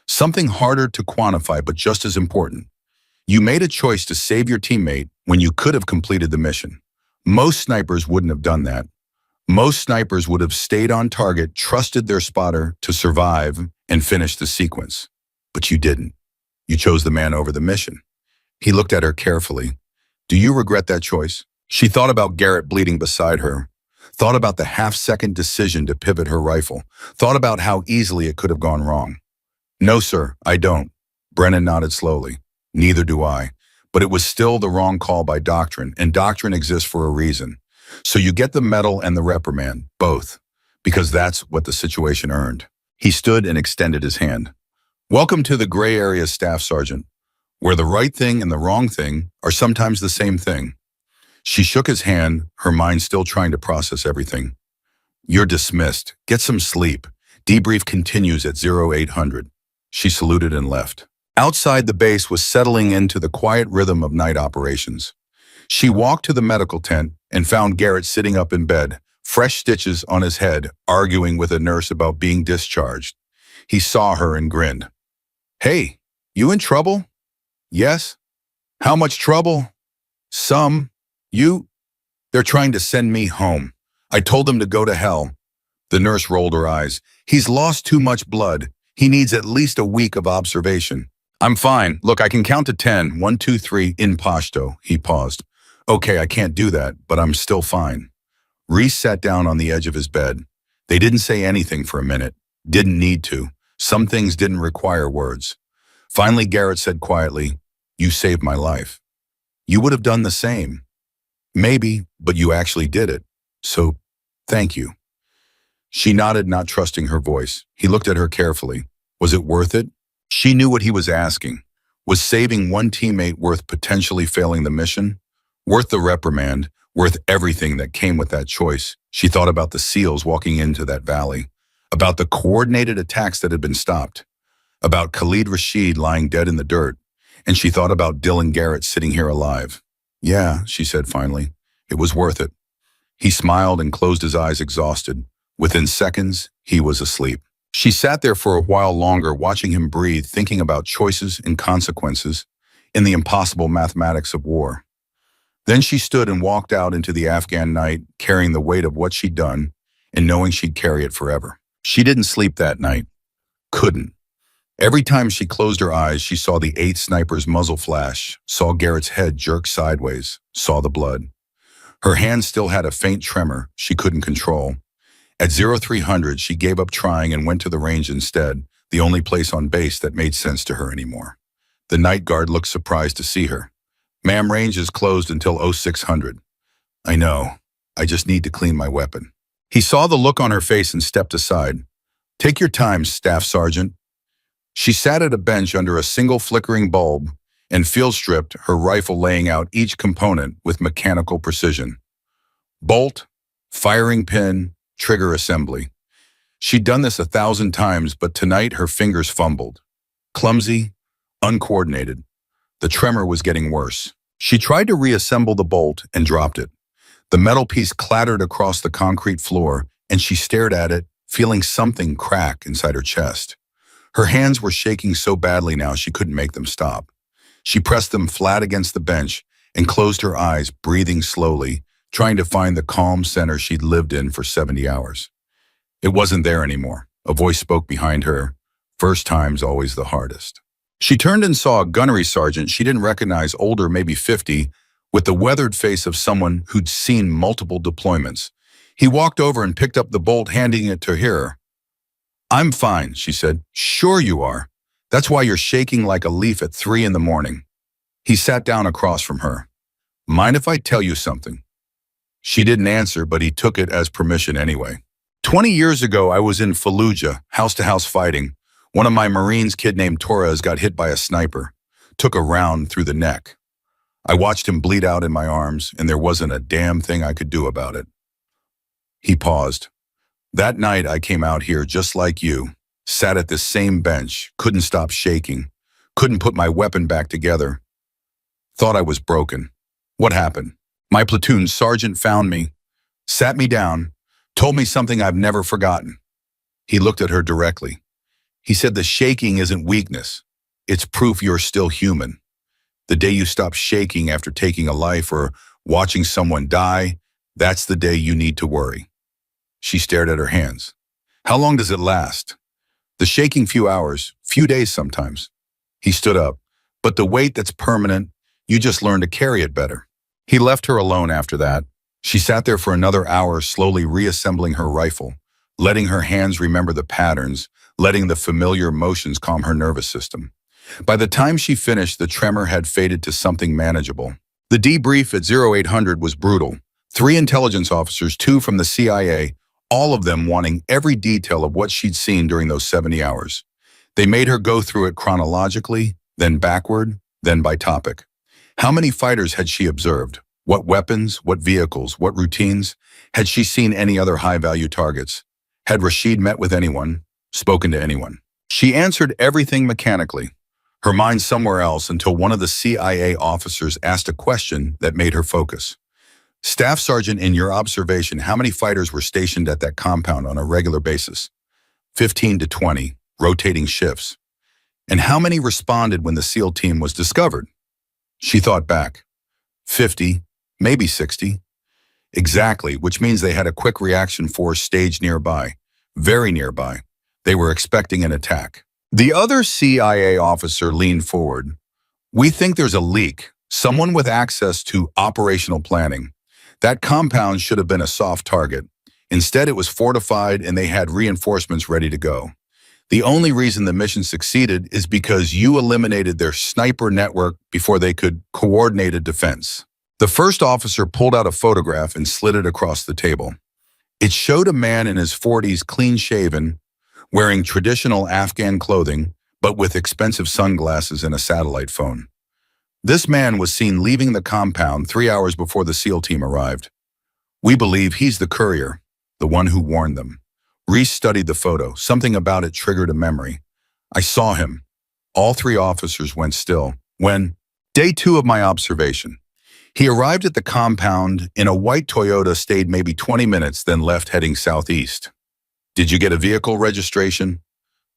Speaker 1: Something harder to quantify, but just as important. You made a choice to save your teammate when you could have completed the mission. Most snipers wouldn't have done that. Most snipers would have stayed on target, trusted their spotter to survive, and finish the sequence. But you didn't. You chose the man over the mission. He looked at her carefully. Do you regret that choice? She thought about Garrett bleeding beside her, thought about the half-second decision to pivot her rifle, thought about how easily it could have gone wrong. No, sir, I don't. Brennan nodded slowly. Neither do I. But it was still the wrong call by doctrine, and doctrine exists for a reason. So you get the medal and the reprimand, both, because that's what the situation earned. He stood and extended his hand. Welcome to the gray area, Staff Sergeant, where the right thing and the wrong thing are sometimes the same thing. She shook his hand, her mind still trying to process everything. You're dismissed. Get some sleep. Debrief continues at 0800. She saluted and left. Outside, the base was settling into the quiet rhythm of night operations. She walked to the medical tent and found Garrett sitting up in bed, fresh stitches on his head, arguing with a nurse about being discharged. He saw her and grinned. Hey, you in trouble? Yes. How much trouble? Some. They're trying to send me home. I told them to go to hell. The nurse rolled her eyes. He's lost too much blood. He needs at least a week of observation. I'm fine. Look, I can count to 10. 1, 2, 3 in Pashto. He paused. Okay, I can't do that, but I'm still fine. Reese sat down on the edge of his bed. They didn't say anything for a minute. Didn't need to. Some things didn't require words. Finally, Garrett said quietly, You saved my life. You would have done the same. Maybe, but you actually did it. So, thank you. She nodded, not trusting her voice. He looked at her carefully. Was it worth it? She knew what he was asking. Was saving one teammate worth potentially failing the mission? Worth the reprimand? Worth everything that came with that choice? She thought about the SEALs walking into that valley, about the coordinated attacks that had been stopped, about Khalid Rashid lying dead in the dirt, and she thought about Dylan Garrett sitting here alive. Yeah, she said finally, it was worth it. He smiled and closed his eyes, exhausted. Within seconds, he was asleep. She sat there for a while longer, watching him breathe, thinking about choices and consequences in the impossible mathematics of war. Then she stood and walked out into the Afghan night, carrying the weight of what she'd done and knowing she'd carry it forever. She didn't sleep that night. Couldn't. Every time she closed her eyes, she saw the 8th sniper's muzzle flash, saw Garrett's head jerk sideways, saw the blood. Her hand still had a faint tremor she couldn't control. At 0300, she gave up trying and went to the range instead, the only place on base that made sense to her anymore. The night guard looked surprised to see her. Ma'am, range is closed until 0600. I know. I just need to clean my weapon. He saw the look on her face and stepped aside. Take your time, Staff Sergeant. She sat at a bench under a single flickering bulb and field stripped, her rifle laying out each component with mechanical precision. Bolt, firing pin, trigger assembly. She'd done this 1,000 times, but tonight her fingers fumbled. Clumsy, uncoordinated. The tremor was getting worse. She tried to reassemble the bolt and dropped it. The metal piece clattered across the concrete floor, and she stared at it, feeling something crack inside her chest. Her hands were shaking so badly now she couldn't make them stop. She pressed them flat against the bench and closed her eyes, breathing slowly, trying to find the calm center she'd lived in for 70 hours. It wasn't there anymore. A voice spoke behind her. First time's always the hardest. She turned and saw a gunnery sergeant she didn't recognize, older, maybe 50, with the weathered face of someone who'd seen multiple deployments. He walked over and picked up the bolt, handing it to her. "I'm fine," she said. "Sure you are. That's why you're shaking like a leaf at 3 in the morning. He sat down across from her. "Mind if I tell you something?" She didn't answer, but he took it as permission anyway. 20 years ago, I was in Fallujah, house-to-house fighting. One of my Marines, kid named Torres, got hit by a sniper. Took a round through the neck. I watched him bleed out in my arms, and there wasn't a damn thing I could do about it. He paused. That night, I came out here just like you. Sat at this same bench, couldn't stop shaking. Couldn't put my weapon back together. Thought I was broken. What happened? My platoon sergeant found me, sat me down, told me something I've never forgotten. He looked at her directly. He said the shaking isn't weakness. It's proof you're still human. The day you stop shaking after taking a life or watching someone die, that's the day you need to worry. She stared at her hands. How long does it last? The shaking, few hours, few days sometimes. He stood up. But the weight that's permanent, you just learn to carry it better. He left her alone after that. She sat there for another hour, slowly reassembling her rifle, letting her hands remember the patterns, letting the familiar motions calm her nervous system. By the time she finished, the tremor had faded to something manageable. The debrief at 0800 was brutal. 3 intelligence officers, 2 from the CIA, all of them wanting every detail of what she'd seen during those 70 hours. They made her go through it chronologically, then backward, then by topic. How many fighters had she observed? What weapons, what vehicles, what routines? Had she seen any other high-value targets? Had Rashid met with anyone, spoken to anyone? She answered everything mechanically, her mind somewhere else, until one of the CIA officers asked a question that made her focus. Staff Sergeant, in your observation, how many fighters were stationed at that compound on a regular basis? 15 to 20, rotating shifts. And how many responded when the SEAL team was discovered? She thought back. 50, maybe 60. Exactly, which means they had a quick reaction force staged nearby, very nearby. They were expecting an attack. The other CIA officer leaned forward. We think there's a leak, someone with access to operational planning. That compound should have been a soft target. Instead, it was fortified and they had reinforcements ready to go. The only reason the mission succeeded is because you eliminated their sniper network before they could coordinate a defense. The first officer pulled out a photograph and slid it across the table. It showed a man in his 40s, clean-shaven, wearing traditional Afghan clothing, but with expensive sunglasses and a satellite phone. This man was seen leaving the compound 3 hours before the SEAL team arrived. We believe he's the courier, the one who warned them. Reese studied the photo. Something about it triggered a memory. I saw him. All 3 officers went still. When? Day 2 of my observation. He arrived at the compound in a white Toyota, stayed maybe 20 minutes, then left heading southeast. Did you get a vehicle registration?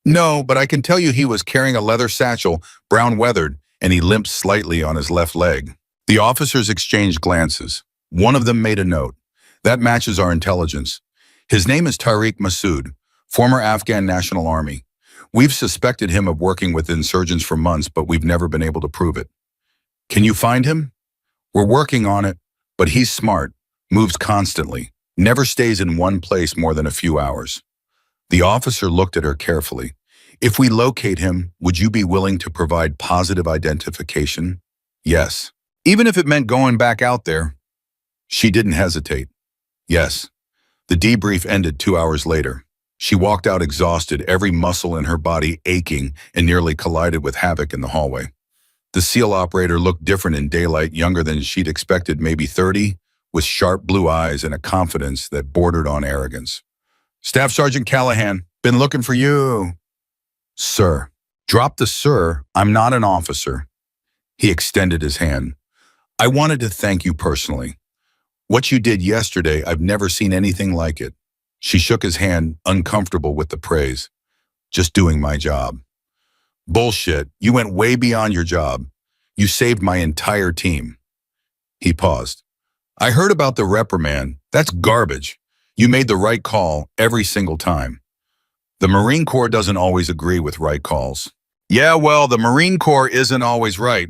Speaker 1: No, but I can tell you he was carrying a leather satchel, brown weathered, and he limped slightly on his left leg. The officers exchanged glances. One of them made a note. That matches our intelligence. His name is Tariq Massoud, former Afghan National Army. We've suspected him of working with insurgents for months, but we've never been able to prove it. Can you find him? We're working on it, but he's smart, moves constantly, never stays in one place more than a few hours. The officer looked at her carefully. If we locate him, would you be willing to provide positive identification? Yes. Even if it meant going back out there? She didn't hesitate. Yes. The debrief ended 2 hours later. She walked out exhausted, every muscle in her body aching, and nearly collided with Havoc in the hallway. The SEAL operator looked different in daylight, younger than she'd expected, maybe 30, with sharp blue eyes and a confidence that bordered on arrogance. Staff Sergeant Callahan, been looking for you. Sir. Drop the sir. I'm not an officer. He extended his hand. I wanted to thank you personally. What you did yesterday, I've never seen anything like it. She shook his hand, uncomfortable with the praise. Just doing my job. Bullshit. You went way beyond your job. You saved my entire team. He paused. I heard about the reprimand. That's garbage. You made the right call every single time. The Marine Corps doesn't always agree with right calls. Yeah, well, the Marine Corps isn't always right.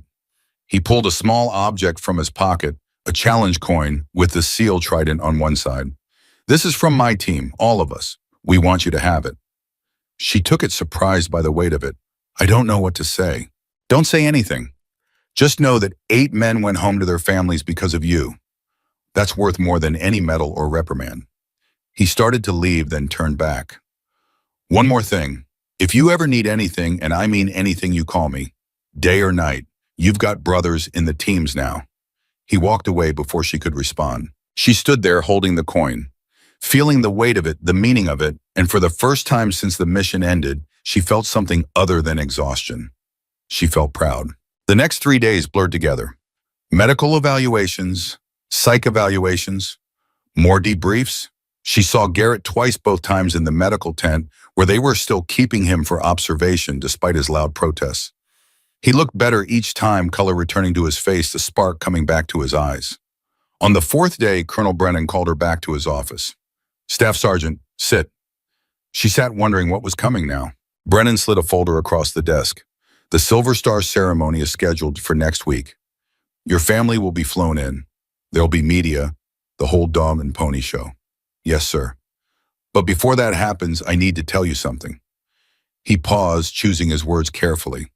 Speaker 1: He pulled a small object from his pocket, a challenge coin with the SEAL trident on one side. This is from my team, all of us. We want you to have it. She took it, surprised by the weight of it. I don't know what to say. Don't say anything. Just know that 8 men went home to their families because of you. That's worth more than any medal or reprimand. He started to leave, then turned back. One more thing. If you ever need anything, and I mean anything, you call me. Day or night. You've got brothers in the teams now. He walked away before she could respond. She stood there holding the coin, feeling the weight of it, the meaning of it, and for the first time since the mission ended, she felt something other than exhaustion. She felt proud. The next 3 days blurred together. Medical evaluations, psych evaluations, more debriefs. She saw Garrett twice, both times in the medical tent, where they were still keeping him for observation despite his loud protests. He looked better each time, color returning to his face, the spark coming back to his eyes. On the 4th day, Colonel Brennan called her back to his office. Staff Sergeant, sit. She sat wondering what was coming now. Brennan slid a folder across the desk. The Silver Star ceremony is scheduled for next week. Your family will be flown in. There'll be media, the whole dog and pony show. Yes, sir. But before that happens, I need to tell you something. He paused, choosing his words carefully.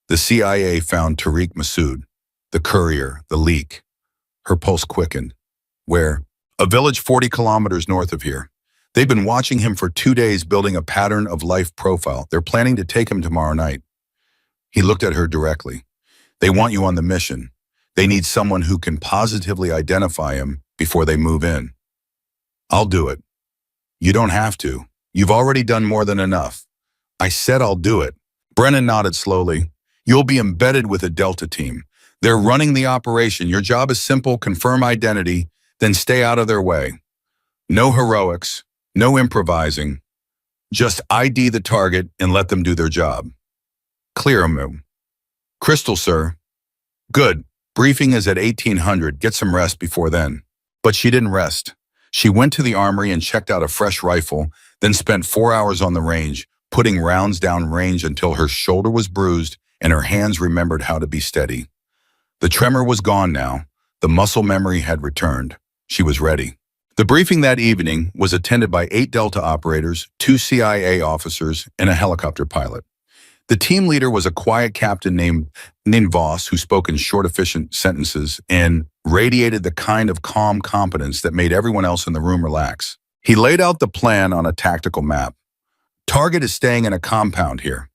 Speaker 1: The CIA found Tariq Massoud, the courier, the leak. Her pulse quickened. Where? A village 40 kilometers north of here. They've been watching him for 2 days, building a pattern of life profile. They're planning to take him tomorrow night. He looked at her directly. They want you on the mission. They need someone who can positively identify him before they move in. I'll do it. You don't have to. You've already done more than enough. I said I'll do it. Brennan nodded slowly. You'll be embedded with a Delta team. They're running the operation. Your job is simple: confirm identity, then stay out of their way. No heroics, no improvising. Just ID the target and let them do their job. Clear 'em. Crystal, sir. Good. Briefing is at 1800. Get some rest before then. But she didn't rest. She went to the armory and checked out a fresh rifle, then spent 4 hours on the range, putting rounds down range until her shoulder was bruised and her hands remembered how to be steady. The tremor was gone now. The muscle memory had returned. She was ready. The briefing that evening was attended by 8 Delta operators, 2 CIA officers, and a helicopter pilot. The team leader was a quiet captain named Voss, who spoke in short, efficient sentences and radiated the kind of calm competence that made everyone else in the room relax. He laid out the plan on a tactical map. Target is staying in a compound here.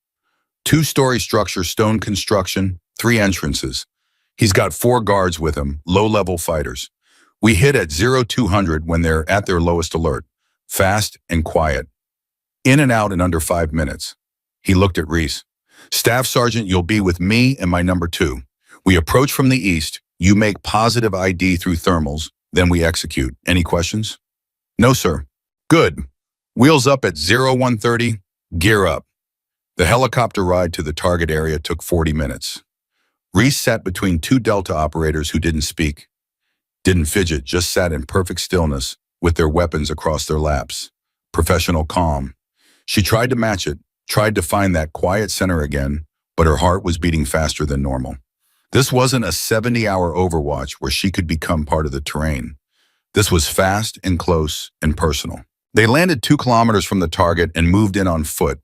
Speaker 1: 2-story structure, stone construction, 3 entrances. He's got 4 guards with him, low-level fighters. We hit at 0200 when they're at their lowest alert. Fast and quiet. In and out in under 5 minutes. He looked at Reese. Staff Sergeant, you'll be with me and my number 2. We approach from the east. You make positive ID through thermals. Then we execute. Any questions? No, sir. Good. Wheels up at 0130. Gear up. The helicopter ride to the target area took 40 minutes. Reese sat between 2 Delta operators who didn't speak. Didn't fidget, just sat in perfect stillness with their weapons across their laps. Professional calm. She tried to match it, tried to find that quiet center again, but her heart was beating faster than normal. This wasn't a 70-hour overwatch where she could become part of the terrain. This was fast and close and personal. They landed 2 kilometers from the target and moved in on foot,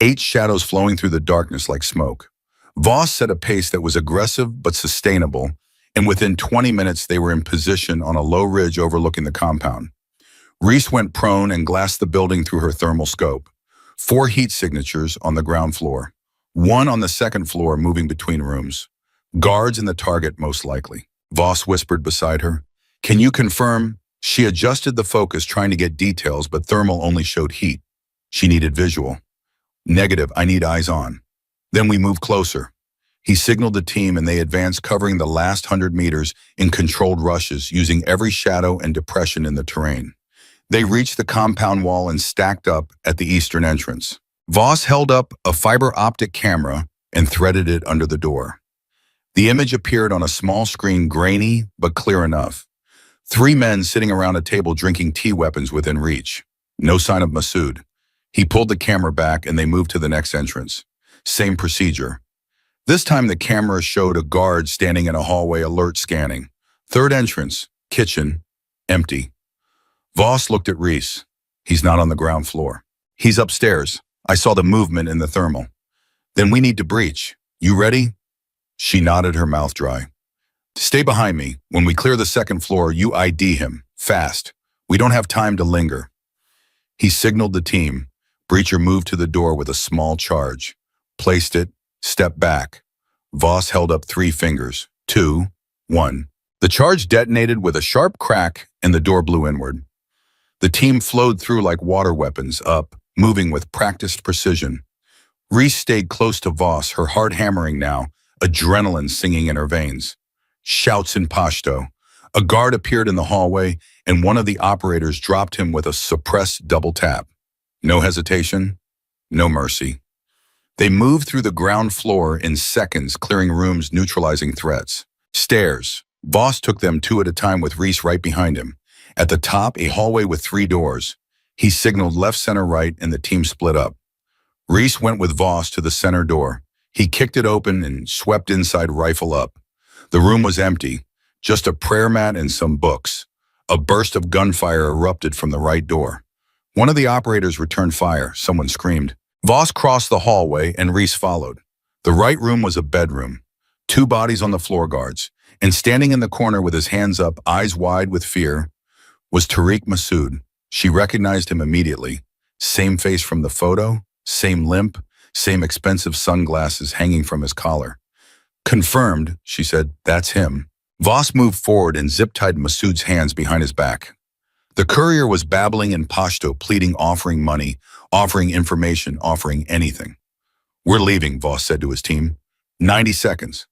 Speaker 1: 8 shadows flowing through the darkness like smoke. Voss set a pace that was aggressive but sustainable, and within 20 minutes they were in position on a low ridge overlooking the compound. Reese went prone and glassed the building through her thermal scope. 4 heat signatures on the ground floor, 1 on the second floor moving between rooms. Guards in the target, most likely. Voss whispered beside her. Can you confirm? She adjusted the focus, trying to get details, but thermal only showed heat. She needed visual. Negative, I need eyes on. Then we moved closer. He signaled the team and they advanced, covering the last 100 meters in controlled rushes, using every shadow and depression in the terrain. They reached the compound wall and stacked up at the eastern entrance. Voss held up a fiber optic camera and threaded it under the door. The image appeared on a small screen, grainy but clear enough. 3 men sitting around a table drinking tea, weapons within reach. No sign of Masood. He pulled the camera back and they moved to the next entrance. Same procedure. This time the camera showed a guard standing in a hallway, alert, scanning. Third entrance, kitchen, empty. Voss looked at Reese. He's not on the ground floor. He's upstairs. I saw the movement in the thermal. Then we need to breach. You ready? She nodded, her mouth dry. Stay behind me. When we clear the second floor, you ID him. Fast. We don't have time to linger. He signaled the team. Breacher moved to the door with a small charge. Placed it. Stepped back. Voss held up 3 fingers. 2, 1. The charge detonated with a sharp crack and the door blew inward. The team flowed through like water weapons, up, moving with practiced precision. Reese stayed close to Voss, her heart hammering now, adrenaline singing in her veins. Shouts in Pashto. A guard appeared in the hallway, and one of the operators dropped him with a suppressed double tap. No hesitation, no mercy. They moved through the ground floor in seconds, clearing rooms, neutralizing threats. Stairs. Voss took them 2 at a time with Reese right behind him. At the top, a hallway with 3 doors. He signaled left, center, right, and the team split up. Reese went with Voss to the center door. He kicked it open and swept inside, rifle up. The room was empty, just a prayer mat and some books. A burst of gunfire erupted from the right door. One of the operators returned fire. Someone screamed. Voss crossed the hallway and Reese followed. The right room was a bedroom. 2 bodies on the floor guards. And standing in the corner with his hands up, eyes wide with fear, was Tariq Masood. She recognized him immediately. Same face from the photo, same limp, same expensive sunglasses hanging from his collar. Confirmed, she said, that's him. Voss moved forward and zip-tied Masood's hands behind his back. The courier was babbling in Pashto, pleading, offering money, offering information, offering anything. We're leaving, Voss said to his team. 90 seconds.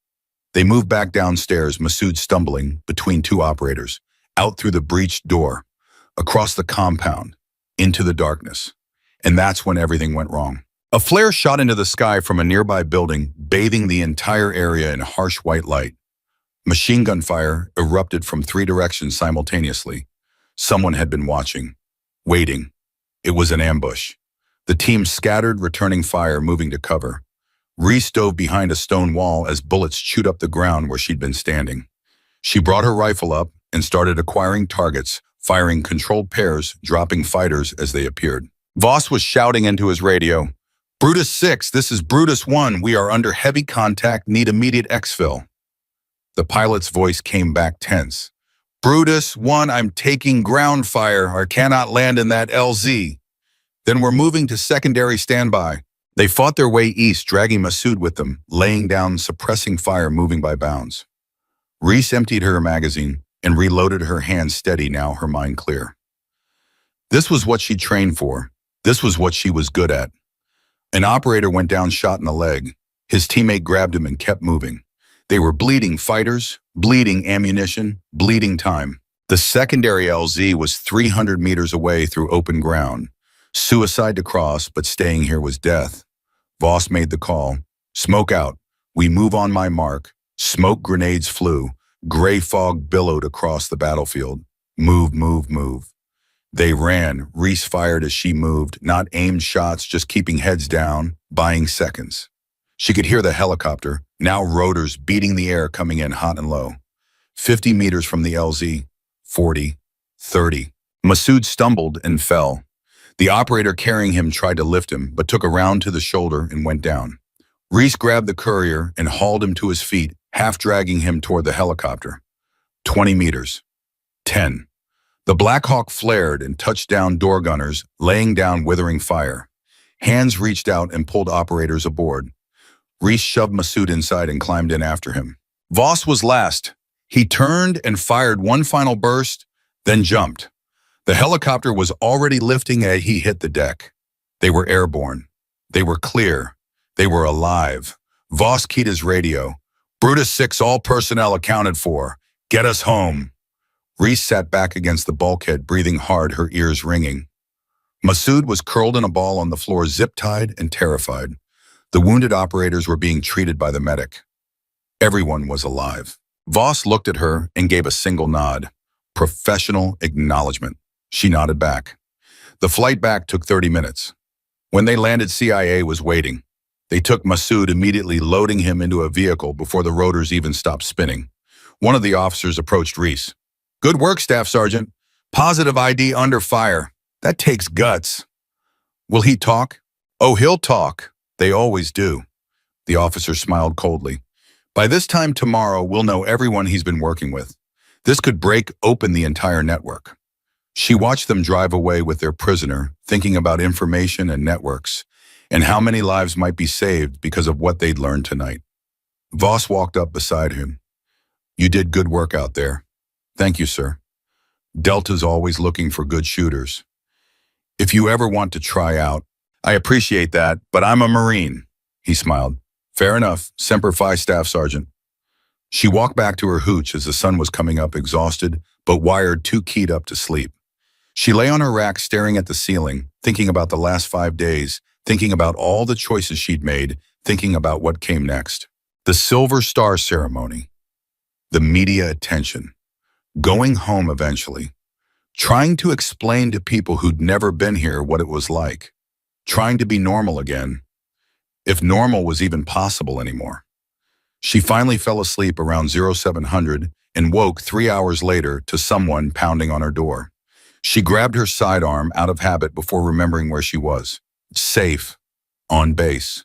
Speaker 1: They moved back downstairs, Masood stumbling between 2 operators, out through the breached door, across the compound, into the darkness. And that's when everything went wrong. A flare shot into the sky from a nearby building, bathing the entire area in harsh white light. Machine gun fire erupted from 3 directions simultaneously. Someone had been watching, waiting. It was an ambush. The team scattered, returning fire, moving to cover. Reese dove behind a stone wall as bullets chewed up the ground where she'd been standing. She brought her rifle up and started acquiring targets, firing controlled pairs, dropping fighters as they appeared. Voss was shouting into his radio. Brutus 6, this is Brutus 1. We are under heavy contact, need immediate exfil. The pilot's voice came back tense. Brutus 1, I'm taking ground fire. I cannot land in that LZ. Then we're moving to secondary standby. They fought their way east, dragging Masood with them, laying down, suppressing fire, moving by bounds. Reese emptied her magazine and reloaded, her hands steady now, her mind clear. This was what she trained for. This was what she was good at. An operator went down, shot in the leg. His teammate grabbed him and kept moving. They were bleeding fighters, bleeding ammunition, bleeding time. The secondary LZ was 300 meters away through open ground. Suicide to cross, but staying here was death. Voss made the call. Smoke out. We move on my mark. Smoke grenades flew. Gray fog billowed across the battlefield. Move, move, move. They ran. Reese fired as she moved, not aimed shots, just keeping heads down, buying seconds. She could hear the helicopter, now rotors beating the air, coming in hot and low. 50 meters from the LZ, 40, 30. Masood stumbled and fell. The operator carrying him tried to lift him, but took a round to the shoulder and went down. Reese grabbed the courier and hauled him to his feet, half dragging him toward the helicopter. 20 meters. 10. The Black Hawk flared and touched down door gunners, laying down withering fire. Hands reached out and pulled operators aboard. Reese shoved Masood inside and climbed in after him. Voss was last. He turned and fired one final burst, then jumped. The helicopter was already lifting as he hit the deck. They were airborne. They were clear. They were alive. Voss keyed his radio. Brutus 6, all personnel accounted for. Get us home. Reese sat back against the bulkhead, breathing hard, her ears ringing. Masood was curled in a ball on the floor, zip-tied and terrified. The wounded operators were being treated by the medic. Everyone was alive. Voss looked at her and gave a single nod. Professional acknowledgement. She nodded back. The flight back took 30 minutes. When they landed, CIA was waiting. They took Masood, immediately loading him into a vehicle before the rotors even stopped spinning. One of the officers approached Reese. Good work, Staff Sergeant. Positive ID under fire. That takes guts. Will he talk? Oh, he'll talk. They always do. The officer smiled coldly. By this time tomorrow, we'll know everyone he's been working with. This could break open the entire network. She watched them drive away with their prisoner, thinking about information and networks, and how many lives might be saved because of what they'd learned tonight. Voss walked up beside him. You did good work out there. Thank you, sir. Delta's always looking for good shooters. If you ever want to try out, I appreciate that, but I'm a Marine. He smiled. Fair enough, Semper Fi, Staff Sergeant. She walked back to her hooch as the sun was coming up, exhausted, but wired, too keyed up to sleep. She lay on her rack staring at the ceiling, thinking about the last 5 days, thinking about all the choices she'd made, thinking about what came next. The Silver Star ceremony. The media attention. Going home eventually. Trying to explain to people who'd never been here what it was like. Trying to be normal again. If normal was even possible anymore. She finally fell asleep around 0700 and woke 3 hours later to someone pounding on her door. She grabbed her sidearm out of habit before remembering where she was. Safe. On base.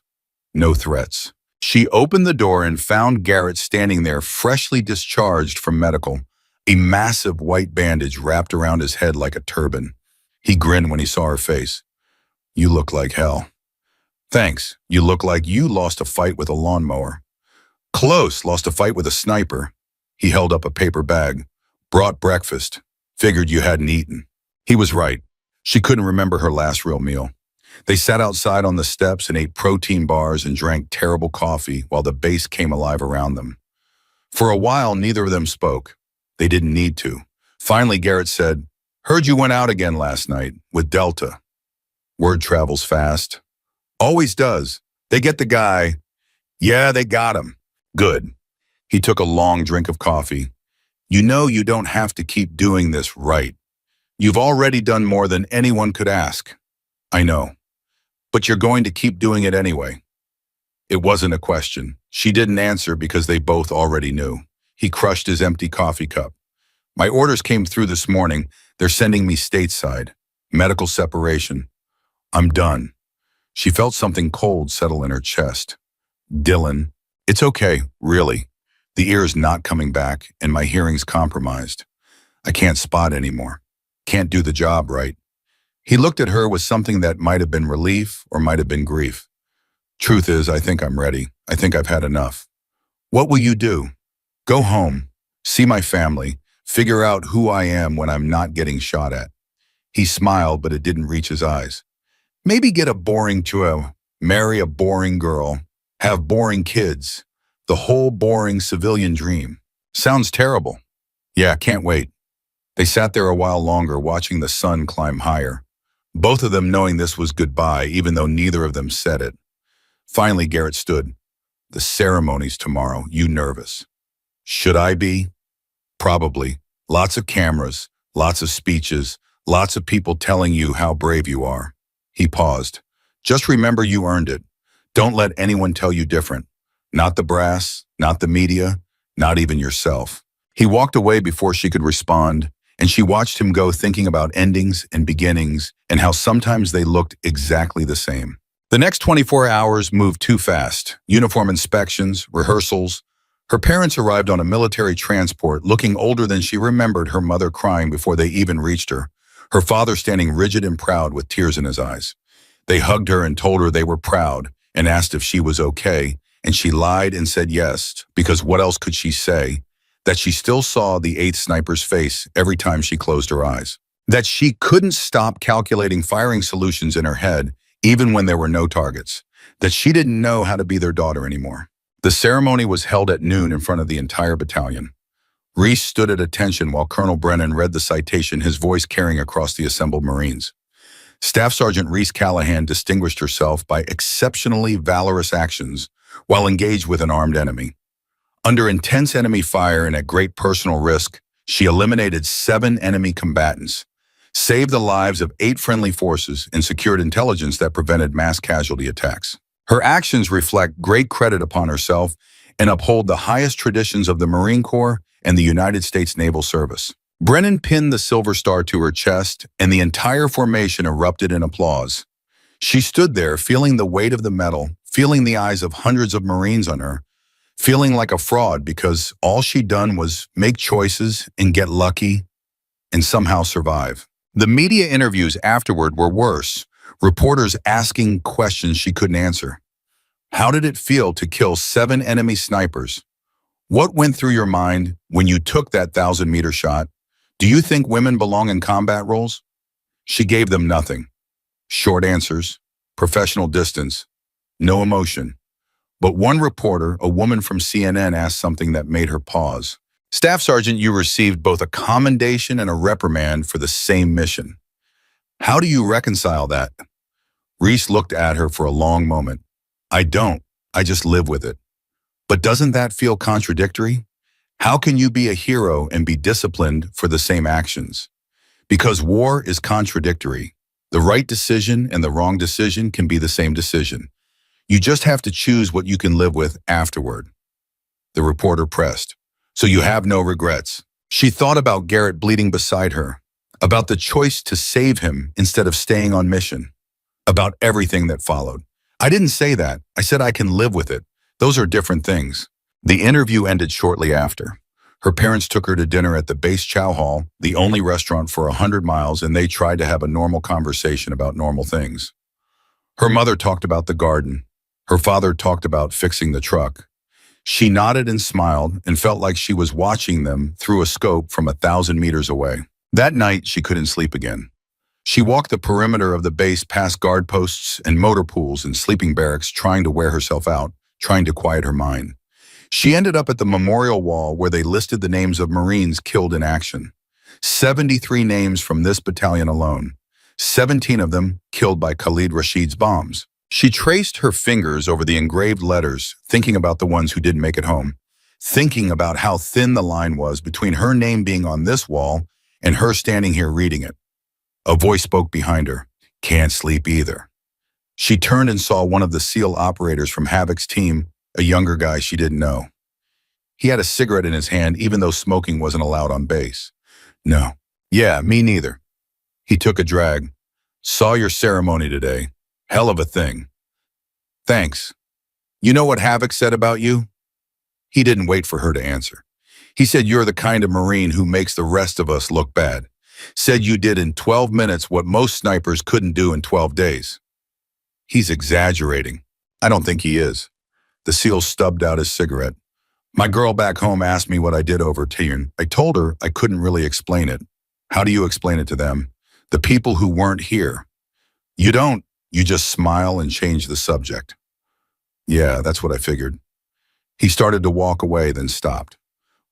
Speaker 1: No threats. She opened the door and found Garrett standing there, freshly discharged from medical, a massive white bandage wrapped around his head like a turban. He grinned when he saw her face. You look like hell. Thanks. You look like you lost a fight with a lawnmower. Close, lost a fight with a sniper. He held up a paper bag. Brought breakfast. Figured you hadn't eaten. He was right. She couldn't remember her last real meal. They sat outside on the steps and ate protein bars and drank terrible coffee while the base came alive around them. For a while, neither of them spoke. They didn't need to. Finally, Garrett said, Heard you went out again last night with Delta. Word travels fast. Always does. They get the guy. Yeah, they got him. Good. He took a long drink of coffee. You know you don't have to keep doing this, right? You've already done more than anyone could ask. I know. But you're going to keep doing it anyway. It wasn't a question. She didn't answer because they both already knew. He crushed his empty coffee cup. My orders came through this morning. They're sending me stateside. Medical separation. I'm done. She felt something cold settle in her chest. Dylan, it's okay, really. The ear's not coming back, and my hearing's compromised. I can't spot anymore. Can't do the job right. He looked at her with something that might have been relief or might have been grief. Truth is, I think I'm ready. I think I've had enough. What will you do? Go home, see my family, figure out who I am when I'm not getting shot at. He smiled, but it didn't reach his eyes. Maybe get a boring child, marry a boring girl, have boring kids, the whole boring civilian dream. Sounds terrible. Yeah, can't wait. They sat there a while longer, watching the sun climb higher, both of them knowing this was goodbye, even though neither of them said it. Finally, Garrett stood. The ceremony's tomorrow. You nervous? Should I be? Probably. Lots of cameras, lots of speeches, lots of people telling you how brave you are. He paused. Just remember you earned it. Don't let anyone tell you different. Not the brass, not the media, not even yourself. He walked away before she could respond, and she watched him go, thinking about endings and beginnings and how sometimes they looked exactly the same. The next 24 hours moved too fast. Uniform inspections, rehearsals. Her parents arrived on a military transport, looking older than she remembered, her mother crying before they even reached her, her father standing rigid and proud with tears in his eyes. They hugged her and told her they were proud and asked if she was okay, and she lied and said yes, because what else could she say? That she still saw the eighth sniper's face every time she closed her eyes. That she couldn't stop calculating firing solutions in her head, even when there were no targets. That she didn't know how to be their daughter anymore. The ceremony was held at noon in front of the entire battalion. Reese stood at attention while Colonel Brennan read the citation, his voice carrying across the assembled Marines. Staff Sergeant Reese Callahan distinguished herself by exceptionally valorous actions while engaged with an armed enemy. Under intense enemy fire and at great personal risk, she eliminated 7 enemy combatants, saved the lives of 8 friendly forces, and secured intelligence that prevented mass casualty attacks. Her actions reflect great credit upon herself and uphold the highest traditions of the Marine Corps and the United States Naval Service. Brennan pinned the Silver Star to her chest, and the entire formation erupted in applause. She stood there, feeling the weight of the medal, feeling the eyes of hundreds of Marines on her, feeling like a fraud because all she'd done was make choices and get lucky and somehow survive. The media interviews afterward were worse, reporters asking questions she couldn't answer. How did it feel to kill 7 enemy snipers? What went through your mind when you took that 1,000-meter shot? Do you think women belong in combat roles? She gave them nothing. Short answers, professional distance, no emotion. But one reporter, a woman from CNN, asked something that made her pause. Staff Sergeant, you received both a commendation and a reprimand for the same mission. How do you reconcile that? Reese looked at her for a long moment. I don't. I just live with it. But doesn't that feel contradictory? How can you be a hero and be disciplined for the same actions? Because war is contradictory. The right decision and the wrong decision can be the same decision. You just have to choose what you can live with afterward. The reporter pressed. So you have no regrets. She thought about Garrett bleeding beside her, about the choice to save him instead of staying on mission, about everything that followed. I didn't say that. I said I can live with it. Those are different things. The interview ended shortly after. Her parents took her to dinner at the base chow hall, the only restaurant for 100 miles, and they tried to have a normal conversation about normal things. Her mother talked about the garden. Her father talked about fixing the truck. She nodded and smiled and felt like she was watching them through a scope from 1,000 meters away. That night, she couldn't sleep again. She walked the perimeter of the base past guard posts and motor pools and sleeping barracks, trying to wear herself out, trying to quiet her mind. She ended up at the memorial wall where they listed the names of Marines killed in action. 73 names from this battalion alone. 17 of them killed by Khalid Rashid's bombs. She traced her fingers over the engraved letters, thinking about the ones who didn't make it home, thinking about how thin the line was between her name being on this wall and her standing here reading it. A voice spoke behind her. Can't sleep either. She turned and saw one of the SEAL operators from Havoc's team, a younger guy she didn't know. He had a cigarette in his hand, even though smoking wasn't allowed on base. No. Yeah, me neither. He took a drag. Saw your ceremony today. Hell of a thing. Thanks. You know what Havoc said about you? He didn't wait for her to answer. He said you're the kind of Marine who makes the rest of us look bad. Said you did in 12 minutes what most snipers couldn't do in 12 days. He's exaggerating. I don't think he is. The SEAL stubbed out his cigarette. My girl back home asked me what I did over Tian. I told her I couldn't really explain it. How do you explain it to them? The people who weren't here. You don't. You just smile and change the subject. Yeah, that's what I figured. He started to walk away, then stopped.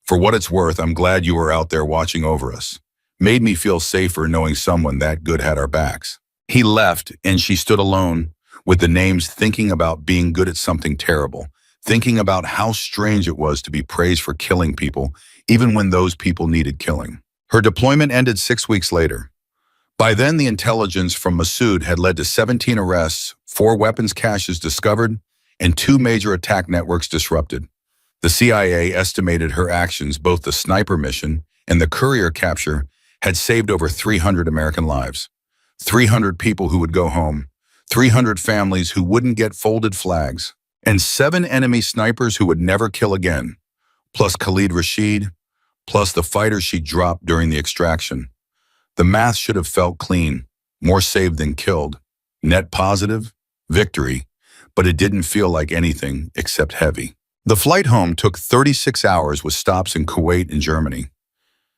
Speaker 1: For what it's worth, I'm glad you were out there watching over us. Made me feel safer knowing someone that good had our backs. He left, and she stood alone, with the names, thinking about being good at something terrible, thinking about how strange it was to be praised for killing people, even when those people needed killing. Her deployment ended 6 weeks later. By then, the intelligence from Massoud had led to 17 arrests, 4 weapons caches discovered, and 2 major attack networks disrupted. The CIA estimated her actions, both the sniper mission and the courier capture, had saved over 300 American lives. 300 people who would go home, 300 families who wouldn't get folded flags, and 7 enemy snipers who would never kill again, plus Khalid Rashid, plus the fighters she dropped during the extraction. The math should have felt clean, more saved than killed. Net positive, victory. but it didn't feel like anything except heavy. The flight home took 36 hours with stops in Kuwait and Germany.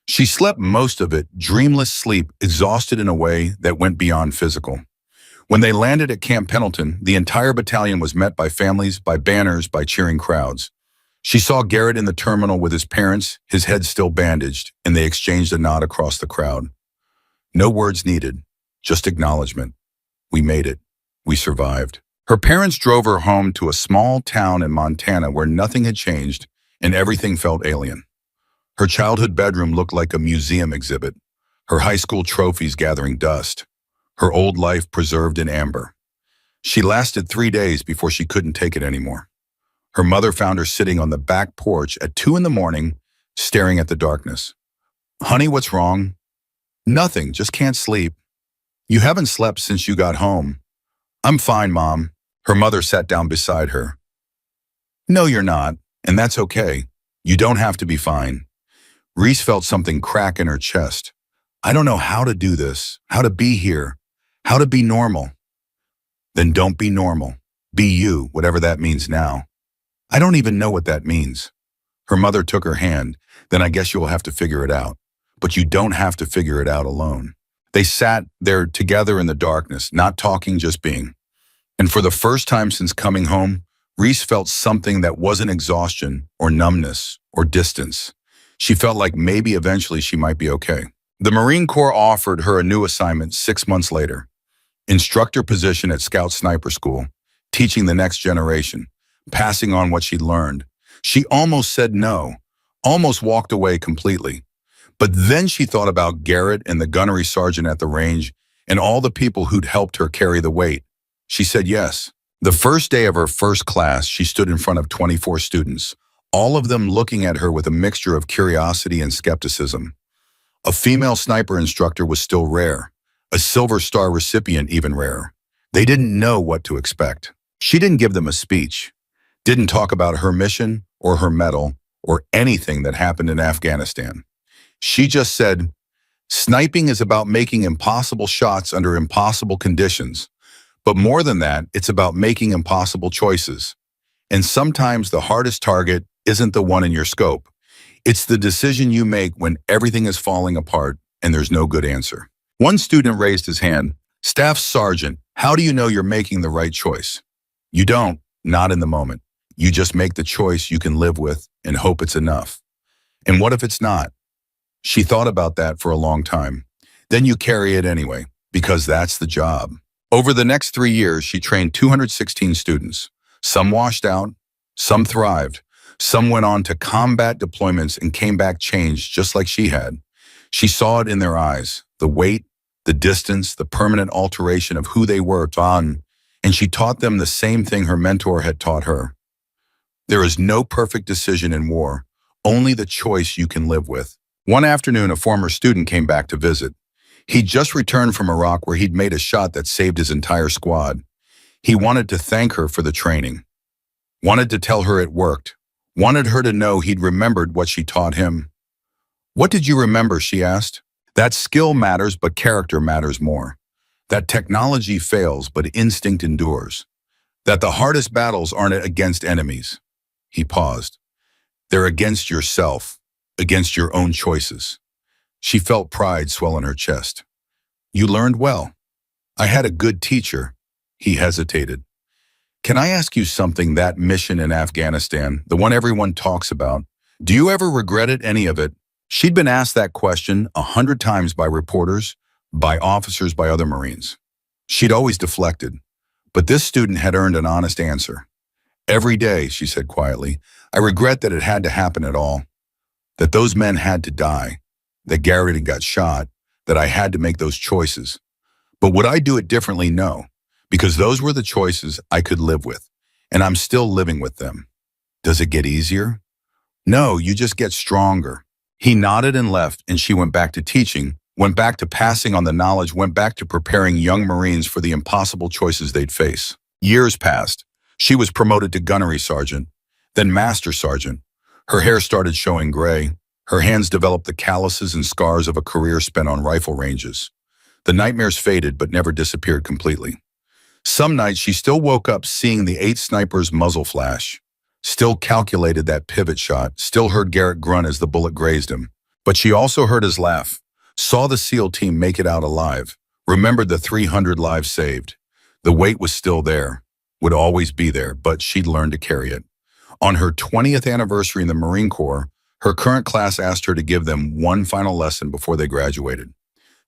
Speaker 1: She slept most of it, dreamless sleep, exhausted in a way that went beyond physical. When they landed at Camp Pendleton, the entire battalion was met by families, by banners, by cheering crowds. She saw Garrett in the terminal with his parents, his head still bandaged, and they exchanged a nod across the crowd. No words needed, just acknowledgement. We made it. We survived. Her parents drove her home to a small town in Montana where nothing had changed and everything felt alien. Her childhood bedroom looked like a museum exhibit, her high school trophies gathering dust, her old life preserved in amber. She lasted 3 days before she couldn't take it anymore. Her mother found her sitting on the back porch at 2 in the morning, staring at the darkness. "Honey, what's wrong?" "Nothing, just can't sleep." "You haven't slept since you got home." "I'm fine, Mom." Her mother sat down beside her. "No, you're not, and that's okay. You don't have to be fine." Reese felt something crack in her chest. "I don't know how to do this, how to be here, how to be normal." "Then don't be normal. Be you, whatever that means now." "I don't even know what that means." Her mother took her hand. "Then I guess you'll have to figure it out. But you don't have to figure it out alone." They sat there together in the darkness, not talking, just being. And for the first time since coming home, Reese felt something that wasn't exhaustion or numbness or distance. She felt like maybe eventually she might be okay. The Marine Corps offered her a new assignment 6 months later. Instructor position at Scout Sniper School, teaching the next generation, passing on what she'd learned. She almost said no, almost walked away completely. But then she thought about Garrett and the gunnery sergeant at the range and all the people who'd helped her carry the weight. She said yes. The first day of her first class, she stood in front of 24 students, all of them looking at her with a mixture of curiosity and skepticism. A female sniper instructor was still rare, a Silver Star recipient even rarer. They didn't know what to expect. She didn't give them a speech, didn't talk about her mission or her medal or anything that happened in Afghanistan. She just said, "Sniping is about making impossible shots under impossible conditions. But more than that, it's about making impossible choices. And sometimes the hardest target isn't the one in your scope. It's the decision you make when everything is falling apart and there's no good answer." One student raised his hand. "Staff Sergeant, how do you know you're making the right choice?" "You don't, not in the moment. You just make the choice you can live with and hope it's enough." "And what if it's not?" She thought about that for a long time. "Then you carry it anyway, because that's the job." Over the next 3 years, she trained 216 students. Some washed out, some thrived, some went on to combat deployments and came back changed just like she had. She saw it in their eyes, the weight, the distance, the permanent alteration of who they were, and she taught them the same thing her mentor had taught her. There is no perfect decision in war, only the choice you can live with. One afternoon, a former student came back to visit. He'd just returned from Iraq where he'd made a shot that saved his entire squad. He wanted to thank her for the training, wanted to tell her it worked, wanted her to know he'd remembered what she taught him. "What did you remember?" she asked. "That skill matters, but character matters more. That technology fails, but instinct endures. That the hardest battles aren't against enemies." He paused. "They're against yourself, against your own choices." She felt pride swell in her chest. "You learned well." "I had a good teacher." He hesitated. "Can I ask you something? That mission in Afghanistan, the one everyone talks about, do you ever regret it, any of it?" She'd been asked that question 100 times by reporters, by officers, by other Marines. She'd always deflected, but this student had earned an honest answer. "Every day," she said quietly, "I regret that it had to happen at all, that those men had to die, that Garrett had got shot, that I had to make those choices. But would I do it differently? No, because those were the choices I could live with, and I'm still living with them. Does it get easier? No, you just get stronger." He nodded and left, and she went back to teaching, went back to passing on the knowledge, went back to preparing young Marines for the impossible choices they'd face. Years passed. She was promoted to gunnery sergeant, then master sergeant. Her hair started showing gray. Her hands developed the calluses and scars of a career spent on rifle ranges. The nightmares faded but never disappeared completely. Some nights she still woke up seeing the 8 snipers' muzzle flash, still calculated that pivot shot, still heard Garrett grunt as the bullet grazed him. But she also heard his laugh, saw the SEAL team make it out alive, remembered the 300 lives saved. The weight was still there, would always be there, but she'd learned to carry it. On her 20th anniversary in the Marine Corps, her current class asked her to give them one final lesson before they graduated,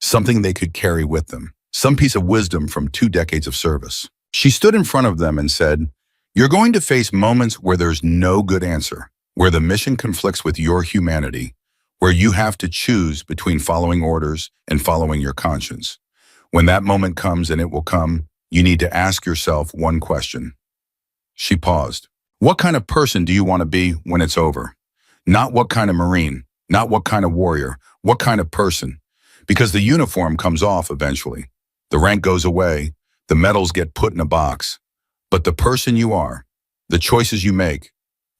Speaker 1: something they could carry with them, some piece of wisdom from 2 decades of service. She stood in front of them and said, "You're going to face moments where there's no good answer, where the mission conflicts with your humanity, where you have to choose between following orders and following your conscience. When that moment comes, and it will come, you need to ask yourself one question." She paused. What kind of person do you want to be when it's over? Not what kind of Marine, not what kind of warrior, what kind of person? Because the uniform comes off eventually. The rank goes away, the medals get put in a box. But the person you are, the choices you make,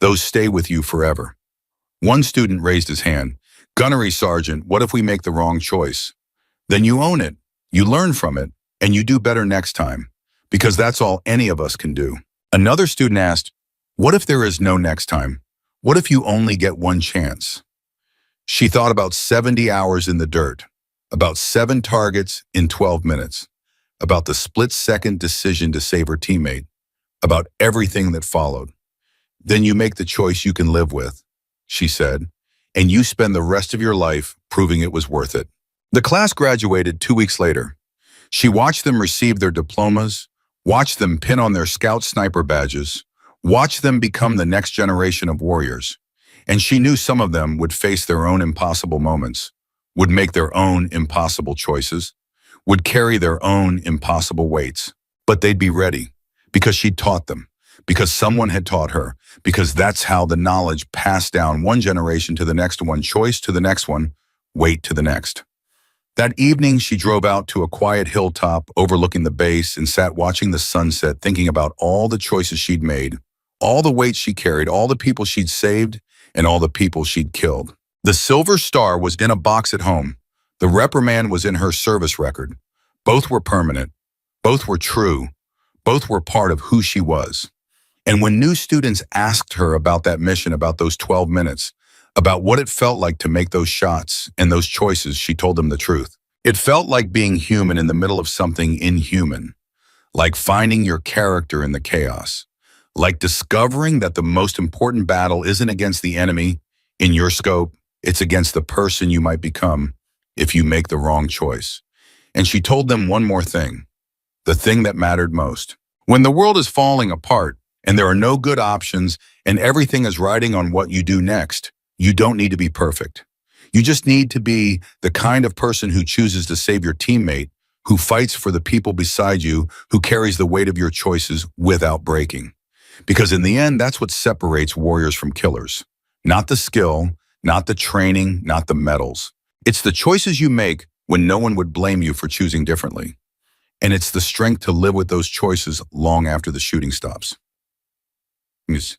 Speaker 1: those stay with you forever. One student raised his hand. "Gunnery Sergeant, what if we make the wrong choice?" Then you own it, you learn from it, and you do better next time, because that's all any of us can do. Another student asked, "What if there is no next time? What if you only get one chance?" She thought about 70 hours in the dirt, about 7 targets in 12 minutes, about the split-second decision to save her teammate, about everything that followed. "Then you make the choice you can live with," she said, "and you spend the rest of your life proving it was worth it." The class graduated 2 weeks later. She watched them receive their diplomas, watched them pin on their scout sniper badges, watched them become the next generation of warriors. And she knew some of them would face their own impossible moments, would make their own impossible choices, would carry their own impossible weights. But they'd be ready, because she'd taught them, because someone had taught her, because that's how the knowledge passed down one generation to the next one, choice to the next one, weight to the next. That evening, she drove out to a quiet hilltop overlooking the base and sat watching the sunset, thinking about all the choices she'd made, all the weight she carried, all the people she'd saved, and all the people she'd killed. The silver star was in a box at home. The reprimand was in her service record. Both were permanent. Both were true. Both were part of who she was. And when new students asked her about that mission, about those 12 minutes, about what it felt like to make those shots and those choices, she told them the truth. It felt like being human in the middle of something inhuman, like finding your character in the chaos, like discovering that the most important battle isn't against the enemy in your scope, it's against the person you might become if you make the wrong choice. And she told them one more thing, the thing that mattered most. When the world is falling apart and there are no good options and everything is riding on what you do next, you don't need to be perfect. You just need to be the kind of person who chooses to save your teammate, who fights for the people beside you, who carries the weight of your choices without breaking. Because in the end, that's what separates warriors from killers. Not the skill, not the training, not the medals. It's the choices you make when no one would blame you for choosing differently. And it's the strength to live with those choices long after the shooting stops. Yes.